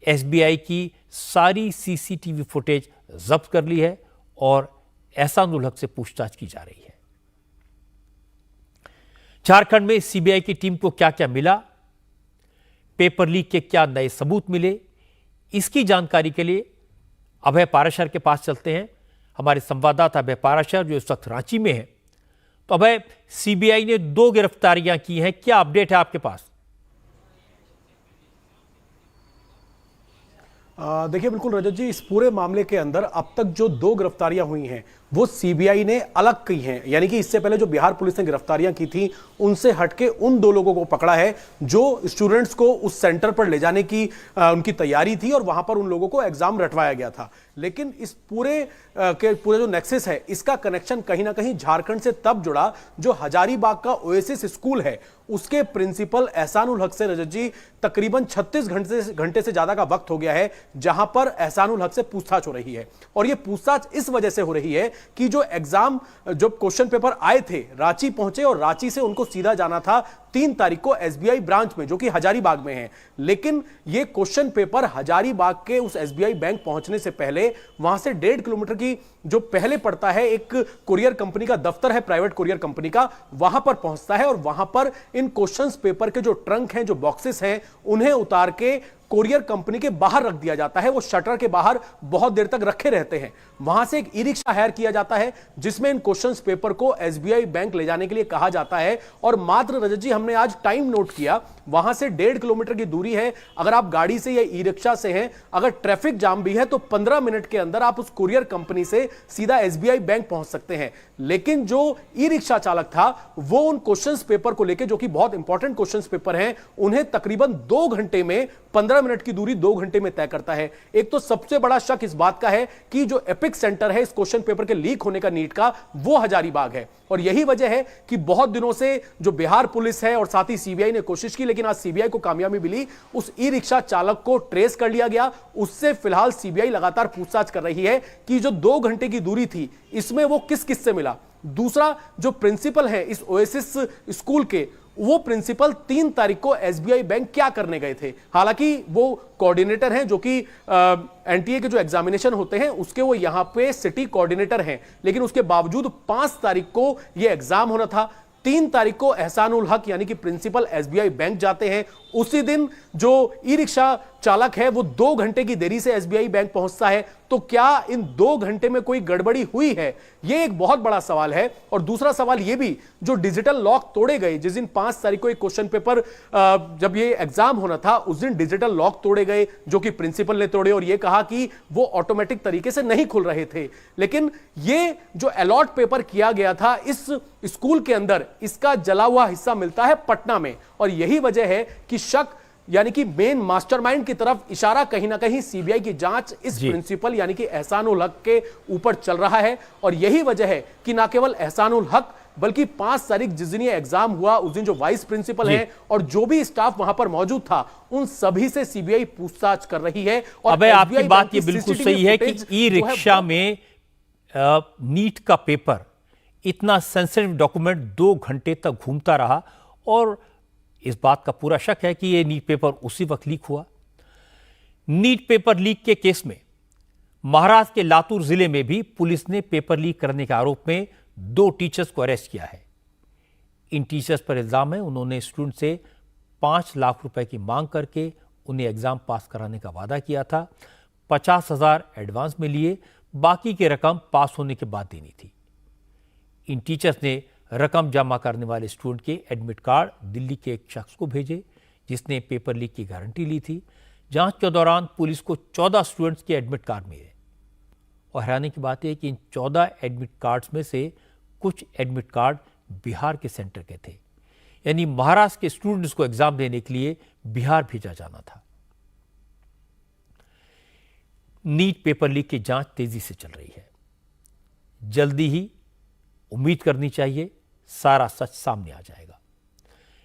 एसबीआई की सारी सीसीटीवी फुटेज जब्त कर ली है और एहसानुल हक से पूछताछ की जा रही है। झारखंड में सीबीआई की टीम को क्या क्या मिला, पेपर लीक के क्या नए सबूत मिले, इसकी जानकारी के लिए अभय पाराशर के पास चलते हैं। हमारे संवाददाता अभय पाराशर जो इस वक्त रांची में है। तो अभय, सीबीआई ने 2 गिरफ्तारियां की हैं, क्या अपडेट है आपके पास? देखिए बिल्कुल रजत जी, इस पूरे मामले के अंदर अब तक जो 2 गिरफ्तारियां हुई हैं वो सीबीआई ने अलग की हैं, यानी कि इससे पहले जो बिहार पुलिस ने गिरफ्तारियां की थी उनसे हटके उन 2 लोगों को पकड़ा है जो स्टूडेंट्स को उस सेंटर पर ले जाने की उनकी तैयारी थी और वहां पर उन लोगों को एग्जाम रटवाया गया था। लेकिन इस पूरे जो नेक्सस है इसका कनेक्शन कहीं ना कहीं झारखंड से तब जुड़ा जो हजारीबाग का ओएसिस स्कूल है उसके प्रिंसिपल एहसानुल हक से रजत जी तकरीबन 36 घंटे से ज्यादा का वक्त हो गया है जहां पर एहसानुल हक से पूछताछ हो रही है। और यह पूछताछ इस वजह से हो रही है कि जो क्वेश्चन पेपर आए थे रांची पहुंचे और रांची से उनको सीधा जाना था 3 तारीख को एसबीआई ब्रांच में, जो कि हजारीबाग में है। लेकिन ये क्वेश्चन पेपर हजारीबाग के उस एसबीआई बैंक पहुंचने से पहले वहां से 1.5 किलोमीटर की जो पहले पड़ता है एक कुरियर कंपनी का दफ्तर है, प्राइवेट कुरियर कंपनी का, वहां पर पहुंचता है और वहां पर इन क्वेश्चंस पेपर के जो ट्रंक हैं, जो बॉक्सेस हैं, उन्हें उतार के कोरियर कंपनी के बाहर रख दिया जाता है। वो शटर के बाहर बहुत देर तक रखे रहते हैं। वहां से एक ई रिक्शा हायर किया जाता है जिसमें इन क्वेश्चंस पेपर को एसबीआई बैंक ले जाने के लिए कहा जाता है। और मात्र रजत जी, हमने आज टाइम नोट किया, वहां से 1.5 किलोमीटर की दूरी है। अगर आप गाड़ी से या ई रिक्शा से हैं, अगर ट्रैफिक जाम भी है तो 15 मिनट के अंदर आप उस कुरियर कंपनी से सीधा एसबीआई बैंक पहुंच सकते हैं। लेकिन जो ई रिक्शा चालक था वो उन क्वेश्चंस पेपर को लेकर, जो कि बहुत इंपॉर्टेंट क्वेश्चंस पेपर हैं, उन्हें तकरीबन 2 घंटे में 15 मिनट की दूरी 2 घंटे में तय करता है। एक तो सबसे बड़ा शक इस बात का है कि जो एपिक सेंटर है इस क्वेश्चन पेपर के लीक होने का नीट का, वो हजारीबाग है। और यही वजह है कि बहुत दिनों से जो बिहार पुलिस है और साथ ही सीबीआई ने कोशिश की, लेकिन आज सीबीआई को कामयाबी मिली। उस ई रिक्शा चालक को ट्रेस कर लिया गया। उससे फिलहाल सीबीआई लगातार पूछताछ कर रही है कि जो 2 घंटे की दूरी थी इसमें वो किस किस से मिला। दूसरा, जो प्रिंसिपल है इस ओएसिस स्कूल के, वो प्रिंसिपल 3 तारीख को एसबीआई बैंक क्या करने गए थे। हालांकि वो कोऑर्डिनेटर हैं, जो कि एनटीए के जो एग्जामिनेशन होते हैं उसके वो यहां पे सिटी कोऑर्डिनेटर हैं, लेकिन उसके बावजूद 5 तारीख को ये एग्जाम होना था। 3 तारीख को एहसानुल हक यानी कि प्रिंसिपल एसबीआई बैंक जाते हैं। उसी दिन जो ई रिक्शा चालक है वो 2 घंटे की देरी से एसबीआई बैंक पहुंचता है। तो क्या इन 2 घंटे में कोई गड़बड़ी हुई है, यह एक बहुत बड़ा सवाल है। और दूसरा सवाल यह भी, जो डिजिटल लॉक तोड़े गए, जिस दिन 5 तारीख को एक क्वेश्चन पेपर जब ये एग्जाम होना था उस दिन डिजिटल लॉक तोड़े गए, जो कि प्रिंसिपल ने तोड़े और यह कहा कि वो ऑटोमेटिक तरीके से नहीं खुल रहे थे। लेकिन ये जो अलॉट पेपर किया गया था इस स्कूल के अंदर, इसका जला हुआ हिस्सा मिलता है पटना में। और यही वजह है कि शक यानी कि मेन मास्टरमाइंड की तरफ इशारा कहीं ना कहीं सीबीआई की जांच इस प्रिंसिपल यानी कि एहसानुल हक के ऊपर चल रहा है। और यही वजह है कि ना केवल एहसानुल हक बल्कि 5 तारीख जिस दिन ये एग्जाम हुआ उस दिन जो वाइस प्रिंसिपल है और जो भी स्टाफ वहां पर मौजूद था, उन सभी से सीबीआई पूछताछ कर रही है। और अबे आपकी बात ये बिल्कुल सही है कि ई रिक्शा में नीट का पेपर, इतना सेंसिटिव डॉक्यूमेंट 2 घंटे तक घूमता रहा। और इस बात का पूरा शक है कि यह नीट पेपर उसी वक्त लीक हुआ। नीट पेपर लीक के केस में महाराष्ट्र के लातूर जिले में भी पुलिस ने पेपर लीक करने के आरोप में 2 टीचर्स को अरेस्ट किया है। इन टीचर्स पर इल्जाम है उन्होंने स्टूडेंट से 5 लाख रुपए की मांग करके उन्हें एग्जाम पास कराने का वादा किया था। 50,000 एडवांस में लिए, बाकी की रकम पास होने के बाद देनी थी। इन टीचर्स ने रकम जमा करने वाले स्टूडेंट के एडमिट कार्ड दिल्ली के एक शख्स को भेजे जिसने पेपर लीक की गारंटी ली थी। जांच के दौरान पुलिस को 14 स्टूडेंट्स के एडमिट कार्ड मिले। और हैरानी की बात है कि इन 14 एडमिट कार्ड्स में से कुछ एडमिट कार्ड बिहार के सेंटर के थे, यानी महाराष्ट्र के स्टूडेंट्स को एग्जाम देने के लिए बिहार भेजा जाना था। नीट पेपर लीक की जांच तेजी से चल रही है। जल्दी ही उम्मीद करनी चाहिए सारा सच सामने आ जाएगा।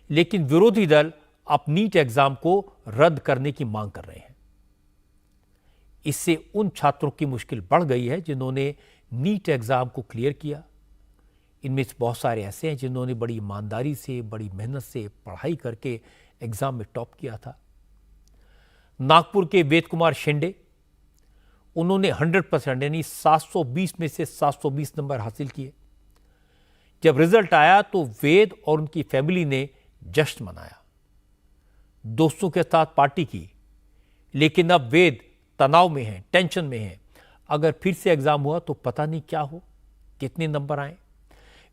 लेकिन विरोधी दल अब नीट एग्जाम को रद्द करने की मांग कर रहे हैं। इससे उन छात्रों की मुश्किल बढ़ गई है जिन्होंने नीट एग्जाम को क्लियर किया। इनमें से बहुत सारे ऐसे हैं जिन्होंने बड़ी ईमानदारी से, बड़ी मेहनत से पढ़ाई करके एग्जाम में टॉप किया था। नागपुर के वेद कुमार शिंदे, उन्होंने 100% यानी 720 में से 720 नंबर हासिल किए। जब रिजल्ट आया तो वेद और उनकी फैमिली ने जश्न मनाया, दोस्तों के साथ पार्टी की। लेकिन अब वेद तनाव में हैं, टेंशन में हैं। अगर फिर से एग्जाम हुआ तो पता नहीं क्या हो, कितने नंबर आए।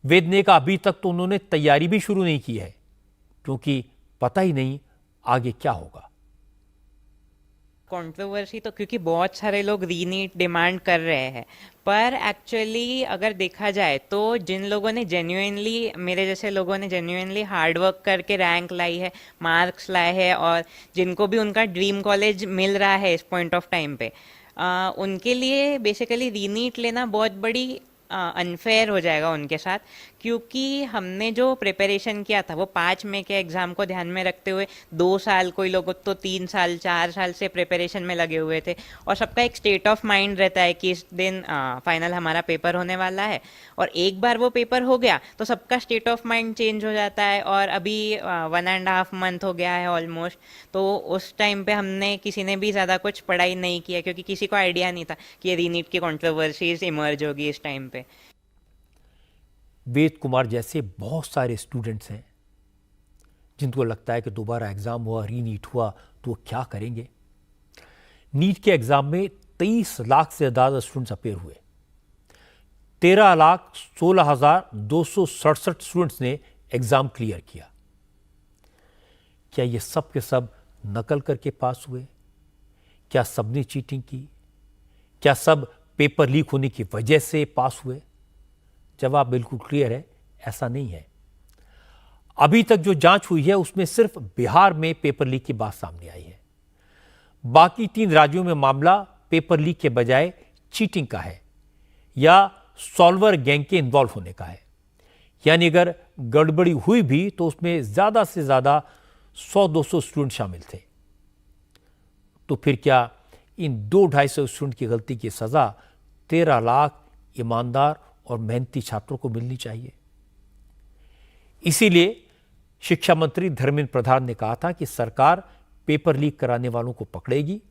वेद ने कहा अभी तक तो उन्होंने तैयारी भी शुरू नहीं की है क्योंकि पता ही नहीं आगे क्या होगा। कंट्रोवर्सी तो क्योंकि बहुत सारे लोग रीनीट डिमांड कर रहे हैं, पर एक्चुअली अगर देखा जाए तो जिन लोगों ने जेन्युइनली, मेरे जैसे लोगों ने जेन्युइनली हार्ड वर्क करके रैंक लाई है, मार्क्स लाए हैं और जिनको भी उनका ड्रीम कॉलेज मिल रहा है इस पॉइंट ऑफ टाइम पे, उनके लिए बेसिकली रीनीट लेना बहुत बड़ी अनफेयर हो जाएगा उनके साथ। क्योंकि हमने जो प्रिपरेशन किया था वो 5 मई के एग्ज़ाम को ध्यान में रखते हुए 2 साल, कोई लोग तो 3 साल 4 साल से प्रिपरेशन में लगे हुए थे, और सबका एक स्टेट ऑफ माइंड रहता है कि इस दिन फाइनल हमारा पेपर होने वाला है, और एक बार वो पेपर हो गया तो सबका स्टेट ऑफ माइंड चेंज हो जाता है। और अभी 1.5 मंथ हो गया है ऑलमोस्ट, तो उस टाइम पे हमने किसी ने भी ज़्यादा कुछ पढ़ाई नहीं किया, क्योंकि किसी को आइडिया नहीं था कि ये रीनीट की कंट्रोवर्सीज इमर्ज होगी इस टाइम पे। वेद कुमार जैसे बहुत सारे स्टूडेंट्स हैं जिनको लगता है कि दोबारा एग्ज़ाम हुआ, रीनीट हुआ तो वो क्या करेंगे। नीट के एग्ज़ाम में 23 लाख से ज़्यादा स्टूडेंट्स अपेयर हुए। 13,16,267 स्टूडेंट्स ने एग्ज़ाम क्लियर किया। क्या ये सब के सब नकल करके पास हुए? क्या सबने चीटिंग की? क्या सब पेपर लीक होने की वजह से पास हुए? जवाब बिल्कुल क्लियर है, ऐसा नहीं है। अभी तक जो जांच हुई है उसमें सिर्फ बिहार में पेपर लीक की बात सामने आई है। बाकी 3 राज्यों में मामला पेपर लीक के बजाय चीटिंग का है या सॉल्वर गैंग के इन्वॉल्व होने का है। यानी अगर गड़बड़ी हुई भी तो उसमें ज्यादा से ज्यादा 100-200 स्टूडेंट शामिल थे। तो फिर क्या इन 200-250 स्टूडेंट की गलती की सजा 13 लाख ईमानदार और मेहनती छात्रों को मिलनी चाहिए? इसीलिए शिक्षा मंत्री धर्मेंद्र प्रधान ने कहा था कि सरकार पेपर लीक कराने वालों को पकड़ेगी,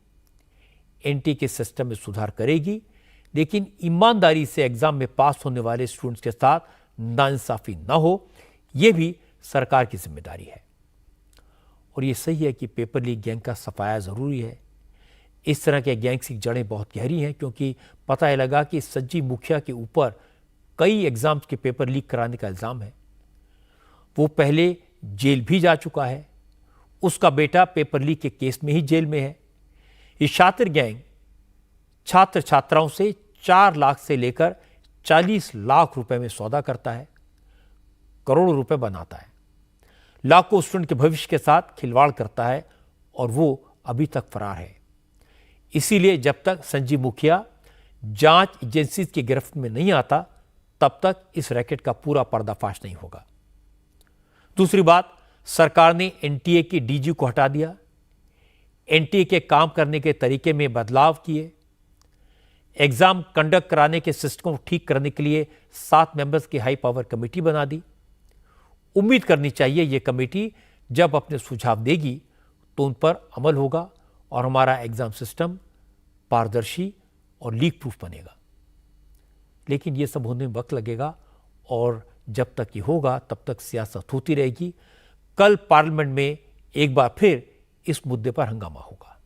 एनटीए के सिस्टम में सुधार करेगी, लेकिन ईमानदारी से एग्जाम में पास होने वाले स्टूडेंट्स के साथ नाइंसाफी न हो, यह भी सरकार की जिम्मेदारी है। और यह सही है कि पेपर लीक गैंग का सफाया जरूरी है। इस तरह के गैंग्स की जड़ें बहुत गहरी हैं, क्योंकि पता है लगा कि सज्जी मुखिया के ऊपर कई एग्जाम्स के पेपर लीक कराने का इल्जाम है। वो पहले जेल भी जा चुका है, उसका बेटा पेपर लीक के केस में ही जेल में है। ये शातिर गैंग छात्र छात्राओं से 4 लाख से लेकर 40 लाख रुपए में सौदा करता है, करोड़ों रुपए बनाता है, लाखों स्टूडेंट के भविष्य के साथ खिलवाड़ करता है, और वो अभी तक फरार है। इसीलिए जब तक संजीव मुखिया जांच एजेंसी की गिरफ्त में नहीं आता, तब तक इस रैकेट का पूरा पर्दाफाश नहीं होगा। दूसरी बात, सरकार ने एनटीए की डीजी को हटा दिया, एनटीए के काम करने के तरीके में बदलाव किए, एग्जाम कंडक्ट कराने के सिस्टम को ठीक करने के लिए 7 मेंबर्स की हाई पावर कमेटी बना दी। उम्मीद करनी चाहिए यह कमेटी जब अपने सुझाव देगी तो उन पर अमल होगा और हमारा एग्जाम सिस्टम पारदर्शी और लीक प्रूफ बनेगा। लेकिन यह सब होने में वक्त लगेगा, और जब तक ये होगा तब तक सियासत होती रहेगी। कल पार्लियामेंट में एक बार फिर इस मुद्दे पर हंगामा होगा।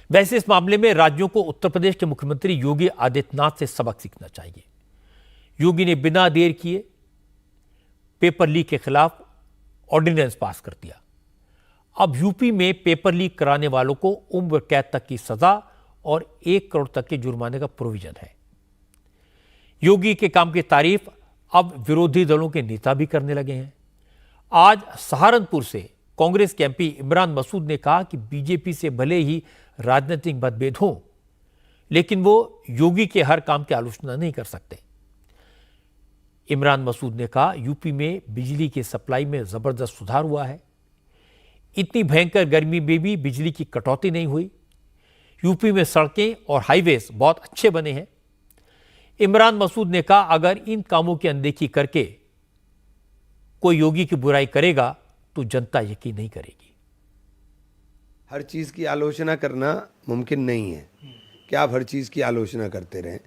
वैसे इस मामले में राज्यों को उत्तर प्रदेश के मुख्यमंत्री योगी आदित्यनाथ से सबक सीखना चाहिए। योगी ने बिना देर किए पेपर लीक के खिलाफ ऑर्डिनेंस पास कर दिया। अब यूपी में पेपर लीक कराने वालों को उम्र कैद तक की सजा और 1 करोड़ तक के जुर्माने का प्रोविजन है। योगी के काम की तारीफ अब विरोधी दलों के नेता भी करने लगे हैं। आज सहारनपुर से कांग्रेस के एमपी इमरान मसूद ने कहा कि बीजेपी से भले ही राजनीतिक मतभेद हों, लेकिन वो योगी के हर काम की आलोचना नहीं कर सकते। इमरान मसूद ने कहा, यूपी में बिजली की सप्लाई में जबरदस्त सुधार हुआ है, इतनी भयंकर गर्मी में भी बिजली की कटौती नहीं हुई, यूपी में सड़कें और हाईवेज बहुत अच्छे बने हैं। इमरान मसूद ने कहा, अगर इन कामों की अनदेखी करके कोई योगी की बुराई करेगा तो जनता यकीन नहीं करेगी। हर चीज़ की आलोचना करना मुमकिन नहीं है कि आप हर चीज़ की आलोचना करते रहें।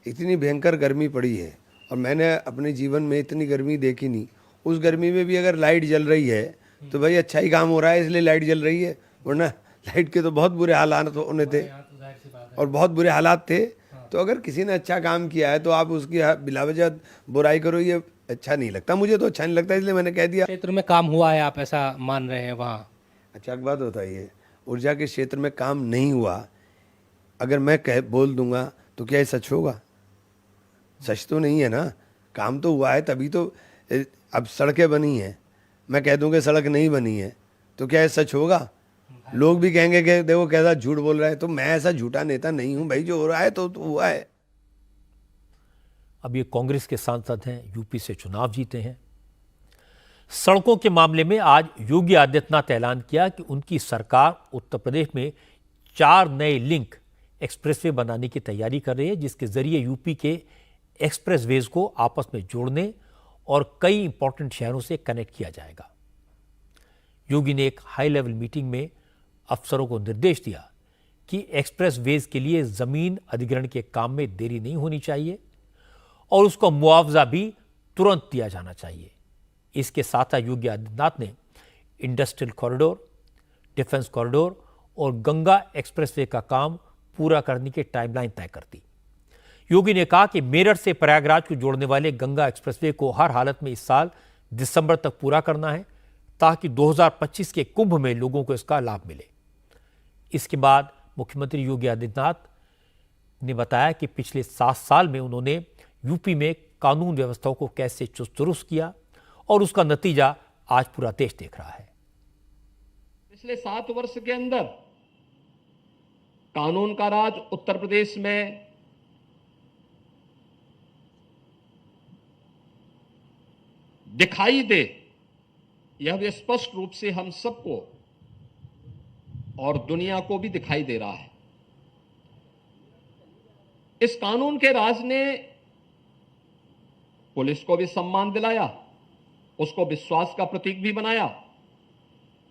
इतनी भयंकर गर्मी पड़ी है और मैंने अपने जीवन में इतनी गर्मी देखी नहीं। उस गर्मी में भी अगर लाइट जल रही है तो भाई अच्छा ही काम हो रहा है, इसलिए लाइट जल रही है, वरना लाइट के तो बहुत बुरे हालात होने थे और बहुत बुरे हालात थे। तो अगर किसी ने अच्छा काम किया है तो आप उसकी बिलावजह बुराई करो, ये अच्छा नहीं लगता। मुझे तो अच्छा नहीं लगता, इसलिए मैंने कह दिया। क्षेत्र में काम हुआ है, आप ऐसा मान रहे हैं वहाँ? अच्छा, एक बात बताइए, ऊर्जा के क्षेत्र में काम नहीं हुआ अगर मैं बोल दूंगा तो क्या ये सच होगा? सच तो नहीं है ना। काम तो हुआ है, तभी तो अब सड़कें बनी हैं। मैं कह दूं कि सड़क नहीं बनी है तो क्या ये सच होगा? लोग भी कहेंगे कि देखो कैसा झूठ बोल रहा है। तो मैं ऐसा झूठा नेता नहीं हूं भाई, जो हो रहा है तो हुआ है। अब ये कांग्रेस के सांसद हैं, यूपी से चुनाव जीते हैं। सड़कों के मामले में आज योगी आदित्यनाथ ऐलान किया कि उनकी सरकार उत्तर प्रदेश में 4 नए लिंक एक्सप्रेसवे बनाने की तैयारी कर रही है, जिसके जरिए यूपी के एक्सप्रेसवेज को आपस में जोड़ने और कई इंपॉर्टेंट शहरों से कनेक्ट किया जाएगा। योगी ने एक हाई लेवल मीटिंग में अफसरों को निर्देश दिया कि एक्सप्रेसवेज के लिए जमीन अधिग्रहण के काम में देरी नहीं होनी चाहिए और उसका मुआवजा भी तुरंत दिया जाना चाहिए। इसके साथ ही योगी आदित्यनाथ ने इंडस्ट्रियल कॉरिडोर, डिफेंस कॉरिडोर और गंगा एक्सप्रेसवे का काम पूरा करने की टाइमलाइन तय कर दी। योगी ने कहा कि मेरठ से प्रयागराज को जोड़ने वाले गंगा एक्सप्रेसवे को हर हालत में इस साल दिसंबर तक पूरा करना है, ताकि 2025 के कुंभ में लोगों को इसका लाभ मिले। इसके बाद मुख्यमंत्री योगी आदित्यनाथ ने बताया कि पिछले 7 साल में उन्होंने यूपी में कानून व्यवस्था को कैसे चुस्त दुरुस्त किया और उसका नतीजा आज पूरा देश देख रहा है। पिछले 7 वर्ष के अंदर कानून का राज उत्तर प्रदेश में दिखाई दे, यह भी स्पष्ट रूप से हम सबको और दुनिया को भी दिखाई दे रहा है। इस कानून के राज ने पुलिस को भी सम्मान दिलाया, उसको विश्वास का प्रतीक भी बनाया,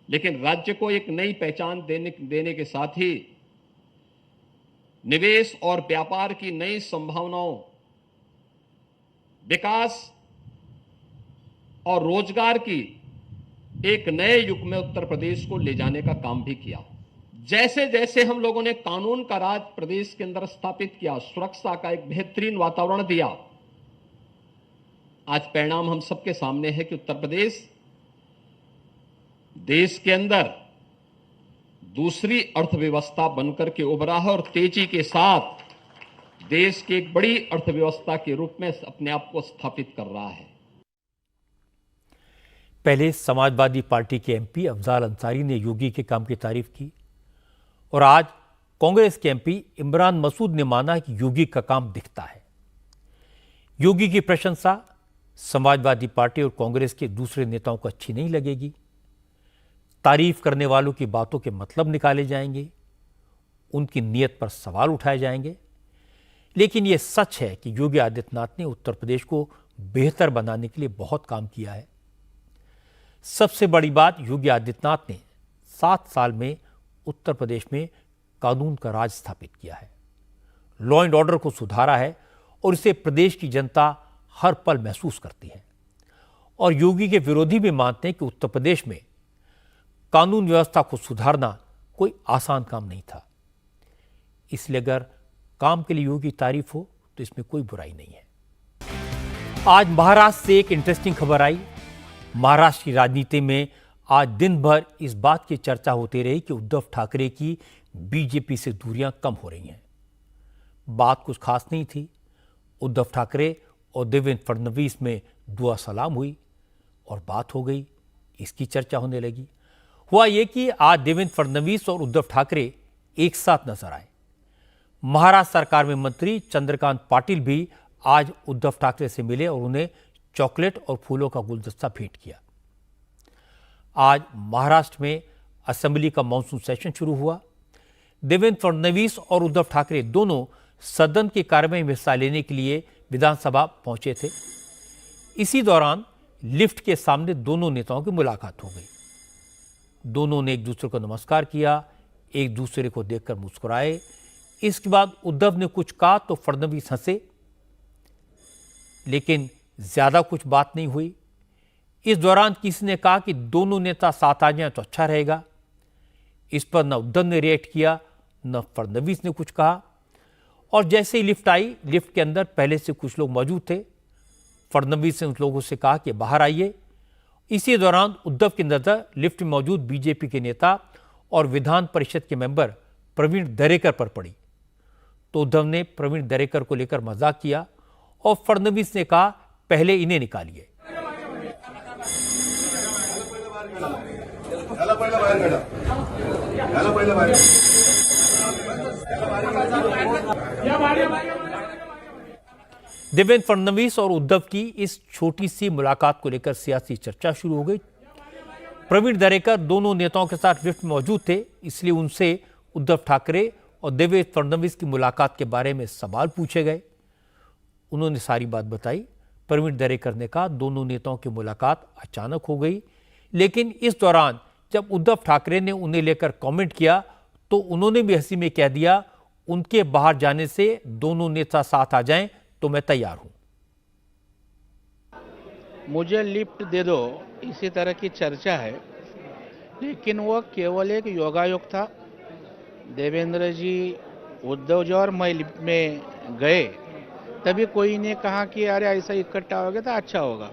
लेकिन राज्य को एक नई पहचान देने के साथ ही निवेश और व्यापार की नई संभावनाओं, विकास और रोजगार की एक नए युग में उत्तर प्रदेश को ले जाने का काम भी किया। जैसे जैसे हम लोगों ने कानून का राज प्रदेश के अंदर स्थापित किया, सुरक्षा का एक बेहतरीन वातावरण दिया, आज परिणाम हम सबके सामने है कि उत्तर प्रदेश देश के अंदर दूसरी अर्थव्यवस्था बनकर के उभरा है और तेजी के साथ देश की एक बड़ी अर्थव्यवस्था के रूप में अपने आप को स्थापित कर रहा है। पहले समाजवादी पार्टी के एमपी अफजाल अंसारी ने योगी के काम की तारीफ की और आज कांग्रेस के एमपी इमरान मसूद ने माना कि योगी का काम दिखता है। योगी की प्रशंसा समाजवादी पार्टी और कांग्रेस के दूसरे नेताओं को अच्छी नहीं लगेगी। तारीफ करने वालों की बातों के मतलब निकाले जाएंगे, उनकी नीयत पर सवाल उठाए जाएंगे, लेकिन यह सच है कि योगी आदित्यनाथ ने उत्तर प्रदेश को बेहतर बनाने के लिए बहुत काम किया है। सबसे बड़ी बात, योगी आदित्यनाथ ने 7 साल में उत्तर प्रदेश में कानून का राज स्थापित किया है, लॉ एंड ऑर्डर को सुधारा है और इसे प्रदेश की जनता हर पल महसूस करती है। और योगी के विरोधी भी मानते हैं कि उत्तर प्रदेश में कानून व्यवस्था को सुधारना कोई आसान काम नहीं था। इसलिए अगर काम के लिए योगी तारीफ हो तो इसमें कोई बुराई नहीं है। आज महाराष्ट्र से एक इंटरेस्टिंग खबर आई। महाराष्ट्र की राजनीति में आज दिन भर इस बात की चर्चा होती रही कि उद्धव ठाकरे की बीजेपी से दूरियां कम हो रही हैं। बात कुछ खास नहीं थी। उद्धव ठाकरे और देवेंद्र फडणवीस में दुआ सलाम हुई और बात हो गई, इसकी चर्चा होने लगी। हुआ यह कि आज देवेंद्र फडणवीस और उद्धव ठाकरे एक साथ नजर आए। महाराष्ट्र सरकार में मंत्री चंद्रकांत पाटिल भी आज उद्धव ठाकरे से मिले और उन्हें चॉकलेट और फूलों का गुलदस्ता भेंट किया। आज महाराष्ट्र में असेंबली का मॉनसून सेशन शुरू हुआ। देवेंद्र फडणवीस और उद्धव ठाकरे दोनों सदन की कार्यवाही में हिस्सा लेने के लिए विधानसभा पहुंचे थे। इसी दौरान लिफ्ट के सामने दोनों नेताओं की मुलाकात हो गई। दोनों ने एक दूसरे को नमस्कार किया, एक दूसरे को देखकर मुस्कुराए। इसके बाद उद्धव ने कुछ कहा तो फडणवीस हंसे, लेकिन ज्यादा कुछ बात नहीं हुई। इस दौरान किसी ने कहा कि दोनों नेता साथ आ जाएं तो अच्छा रहेगा। इस पर न उद्धव ने रिएक्ट किया, न फडणवीस ने कुछ कहा। और जैसे ही लिफ्ट आई, लिफ्ट के अंदर पहले से कुछ लोग मौजूद थे। फडणवीस ने उन लोगों से कहा कि बाहर आइए। इसी दौरान उद्धव की नजर लिफ्ट में मौजूद बीजेपी के नेता और विधान परिषद के मेंबर प्रवीण दरेकर पर पड़ी, तो उद्धव ने प्रवीण दरेकर को लेकर मजाक किया और फडणवीस ने कहा, पहले इन्हें निकालिए। देवेंद्र फडणवीस और उद्धव की इस छोटी सी मुलाकात को लेकर सियासी चर्चा शुरू हो गई। प्रवीण दरेकर दोनों नेताओं के साथ लिफ्ट में मौजूद थे, इसलिए उनसे उद्धव ठाकरे और देवेंद्र फडणवीस की मुलाकात के बारे में सवाल पूछे गए। उन्होंने सारी बात बताई। प्रवीण दरेकर ने कहा दोनों नेताओं की मुलाकात अचानक हो गई, लेकिन इस दौरान जब उद्धव ठाकरे ने उन्हें लेकर कमेंट किया तो उन्होंने भी हंसी में कह दिया उनके बाहर जाने से दोनों नेता साथ आ जाएं तो मैं तैयार हूं। मुझे लिफ्ट दे दो, इसी तरह की चर्चा है, लेकिन वो केवल एक योगायोग था। देवेंद्र जी, उद्धव जी और मैं लिफ्ट में गए, तभी कोई ने कहा कि अरे ऐसा इकट्ठा हो गया तो अच्छा होगा।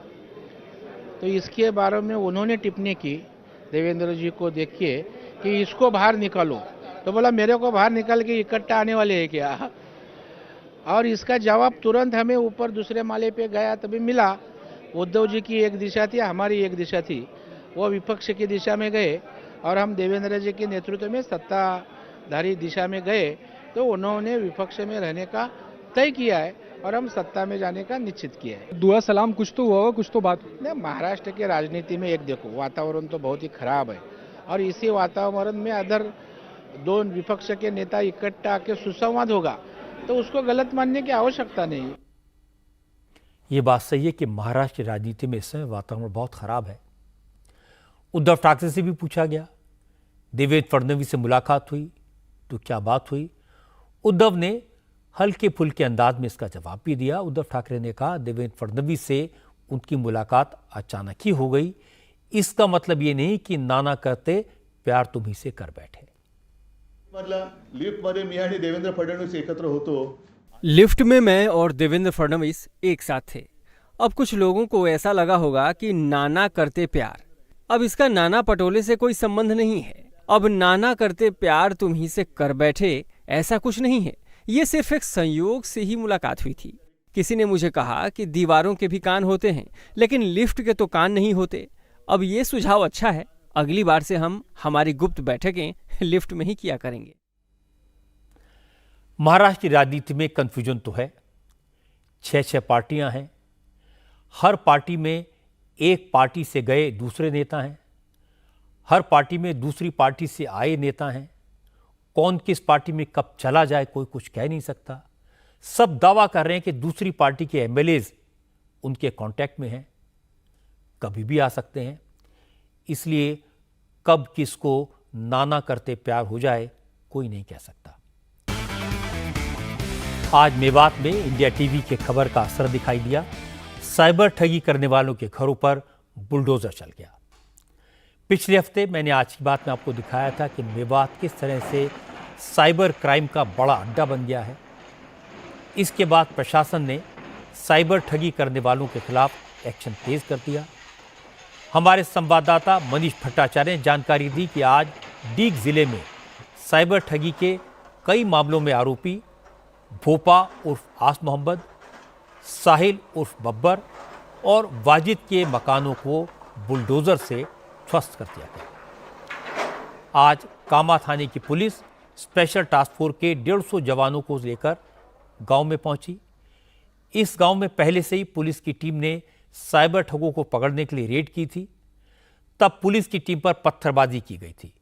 तो इसके बारे में उन्होंने टिप्पणी की देवेंद्र जी को देखिए कि इसको बाहर निकालो, तो बोला मेरे को बाहर निकाल के इकट्ठा आने वाले हैं क्या? और इसका जवाब तुरंत हमें ऊपर दूसरे माले पे गया तभी मिला। उद्धव जी की एक दिशा थी, हमारी एक दिशा थी, वो विपक्ष की दिशा में गए और हम देवेंद्र जी के नेतृत्व में सत्ताधारी दिशा में गए, तो उन्होंने विपक्ष में रहने का तय किया है और हम सत्ता में जाने का निश्चित किया है। दुआ सलाम कुछ तो हुआ, कुछ तो बात नहीं, महाराष्ट्र के राजनीति में एक देखो वातावरण तो बहुत ही खराब है और इसी वातावरण में अदर दो विपक्ष के नेता इकट्ठा आके सुसंवाद होगा तो उसको गलत मानने की आवश्यकता नहीं। ये बात सही है कि महाराष्ट्र राजनीति में इस समय वातावरण बहुत खराब है। उद्धव ठाकरे से भी पूछा गया, देवेंद्र फडणवीस से मुलाकात हुई तो क्या बात हुई? उद्धव ने हल्के फुल्के अंदाज में इसका जवाब भी दिया। उद्धव ठाकरे ने कहा देवेंद्र फडणवीस से उनकी मुलाकात अचानक ही हो गई, इसका मतलब ये नहीं कि नाना करते प्यार तुम्ही से कर बैठे। लिफ्ट मध्ये मी आणि देवेंद्र फडणवीस एकत्र होतो। लिफ्ट में मैं और देवेंद्र फडणवीस एक साथ थे। अब कुछ लोगों को ऐसा लगा होगा कि नाना करते प्यार, अब इसका नाना पटोले से कोई संबंध नहीं है। अब नाना करते प्यार तुम्ही से कर बैठे, ऐसा कुछ नहीं है। ये सिर्फ एक संयोग से ही मुलाकात हुई थी। किसी ने मुझे कहा कि दीवारों के भी कान होते हैं, लेकिन लिफ्ट के तो कान नहीं होते। अब ये सुझाव अच्छा है, अगली बार से हम हमारी गुप्त बैठकें लिफ्ट में ही किया करेंगे। महाराष्ट्र की राजनीति में कंफ्यूजन तो है। 6 पार्टियां हैं, हर पार्टी में एक पार्टी से गए दूसरे नेता हैं, हर पार्टी में दूसरी पार्टी से आए नेता हैं। कौन किस पार्टी में कब चला जाए कोई कुछ कह नहीं सकता। सब दावा कर रहे हैं कि दूसरी पार्टी के एमएलएज उनके कांटेक्ट में हैं, कभी भी आ सकते हैं। इसलिए कब किसको नाना करते प्यार हो जाए कोई नहीं कह सकता। आज मेवात में इंडिया टीवी के खबर का असर दिखाई दिया। साइबर ठगी करने वालों के घरों पर बुलडोजर चल गया। पिछले हफ्ते मैंने आज की बात में आपको दिखाया था कि मेवात किस तरह से साइबर क्राइम का बड़ा अड्डा बन गया है। इसके बाद प्रशासन ने साइबर ठगी करने वालों के खिलाफ एक्शन तेज कर दिया। हमारे संवाददाता मनीष भट्टाचार्य ने जानकारी दी कि आज डीग जिले में साइबर ठगी के कई मामलों में आरोपी भोपा उर्फ आस मोहम्मद, साहिल उर्फ बब्बर और वाजिद के मकानों को बुलडोजर से ध्वस्त कर दिया गया। आज कामा थाने की पुलिस स्पेशल टास्क फोर्स के 150 जवानों को लेकर गांव में पहुंची। इस गांव में पहले से ही पुलिस की टीम ने साइबर ठगों को पकड़ने के लिए रेड की थी। तब पुलिस की टीम पर पत्थरबाजी की गई थी।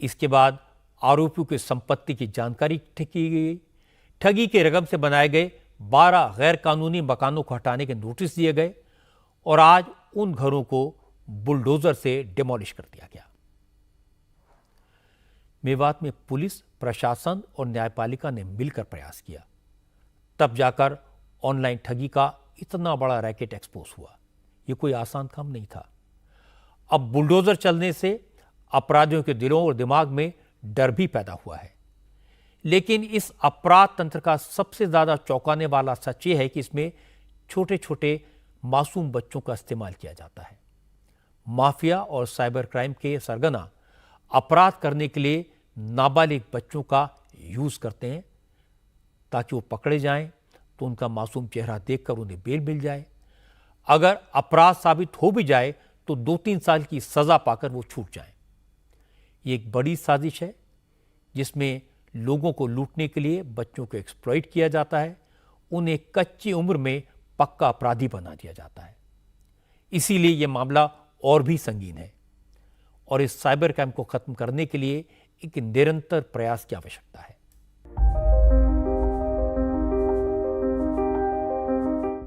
इसके बाद आरोपियों की संपत्ति की जानकारी की गई। ठगी के रकम से बनाए गए 12 गैर कानूनी मकानों को हटाने के नोटिस दिए गए और आज उन घरों को बुलडोजर से डिमोलिश कर दिया गया। मेवात में पुलिस, प्रशासन और न्यायपालिका ने मिलकर प्रयास किया, तब जाकर ऑनलाइन ठगी का इतना बड़ा रैकेट एक्सपोज हुआ। यह कोई आसान काम नहीं था। अब बुलडोजर चलने से अपराधियों के दिलों और दिमाग में डर भी पैदा हुआ है। लेकिन इस अपराध तंत्र का सबसे ज्यादा चौंकाने वाला सच ये है कि इसमें छोटे छोटे मासूम बच्चों का इस्तेमाल किया जाता है। माफिया और साइबर क्राइम के सरगना अपराध करने के लिए नाबालिग बच्चों का यूज करते हैं ताकि वो पकड़े जाएं तो उनका मासूम चेहरा देखकर उन्हें बेल मिल जाए। अगर अपराध साबित हो भी जाए तो 2-3 साल की सजा पाकर वो छूट जाएं। ये एक बड़ी साजिश है जिसमें लोगों को लूटने के लिए बच्चों को एक्सप्लॉइट किया जाता है, उन्हें कच्ची उम्र में पक्का अपराधी बना दिया जाता है। इसीलिए यह मामला और भी संगीन है और इस साइबर क्राइम को खत्म करने के लिए एक निरंतर प्रयास की आवश्यकता है।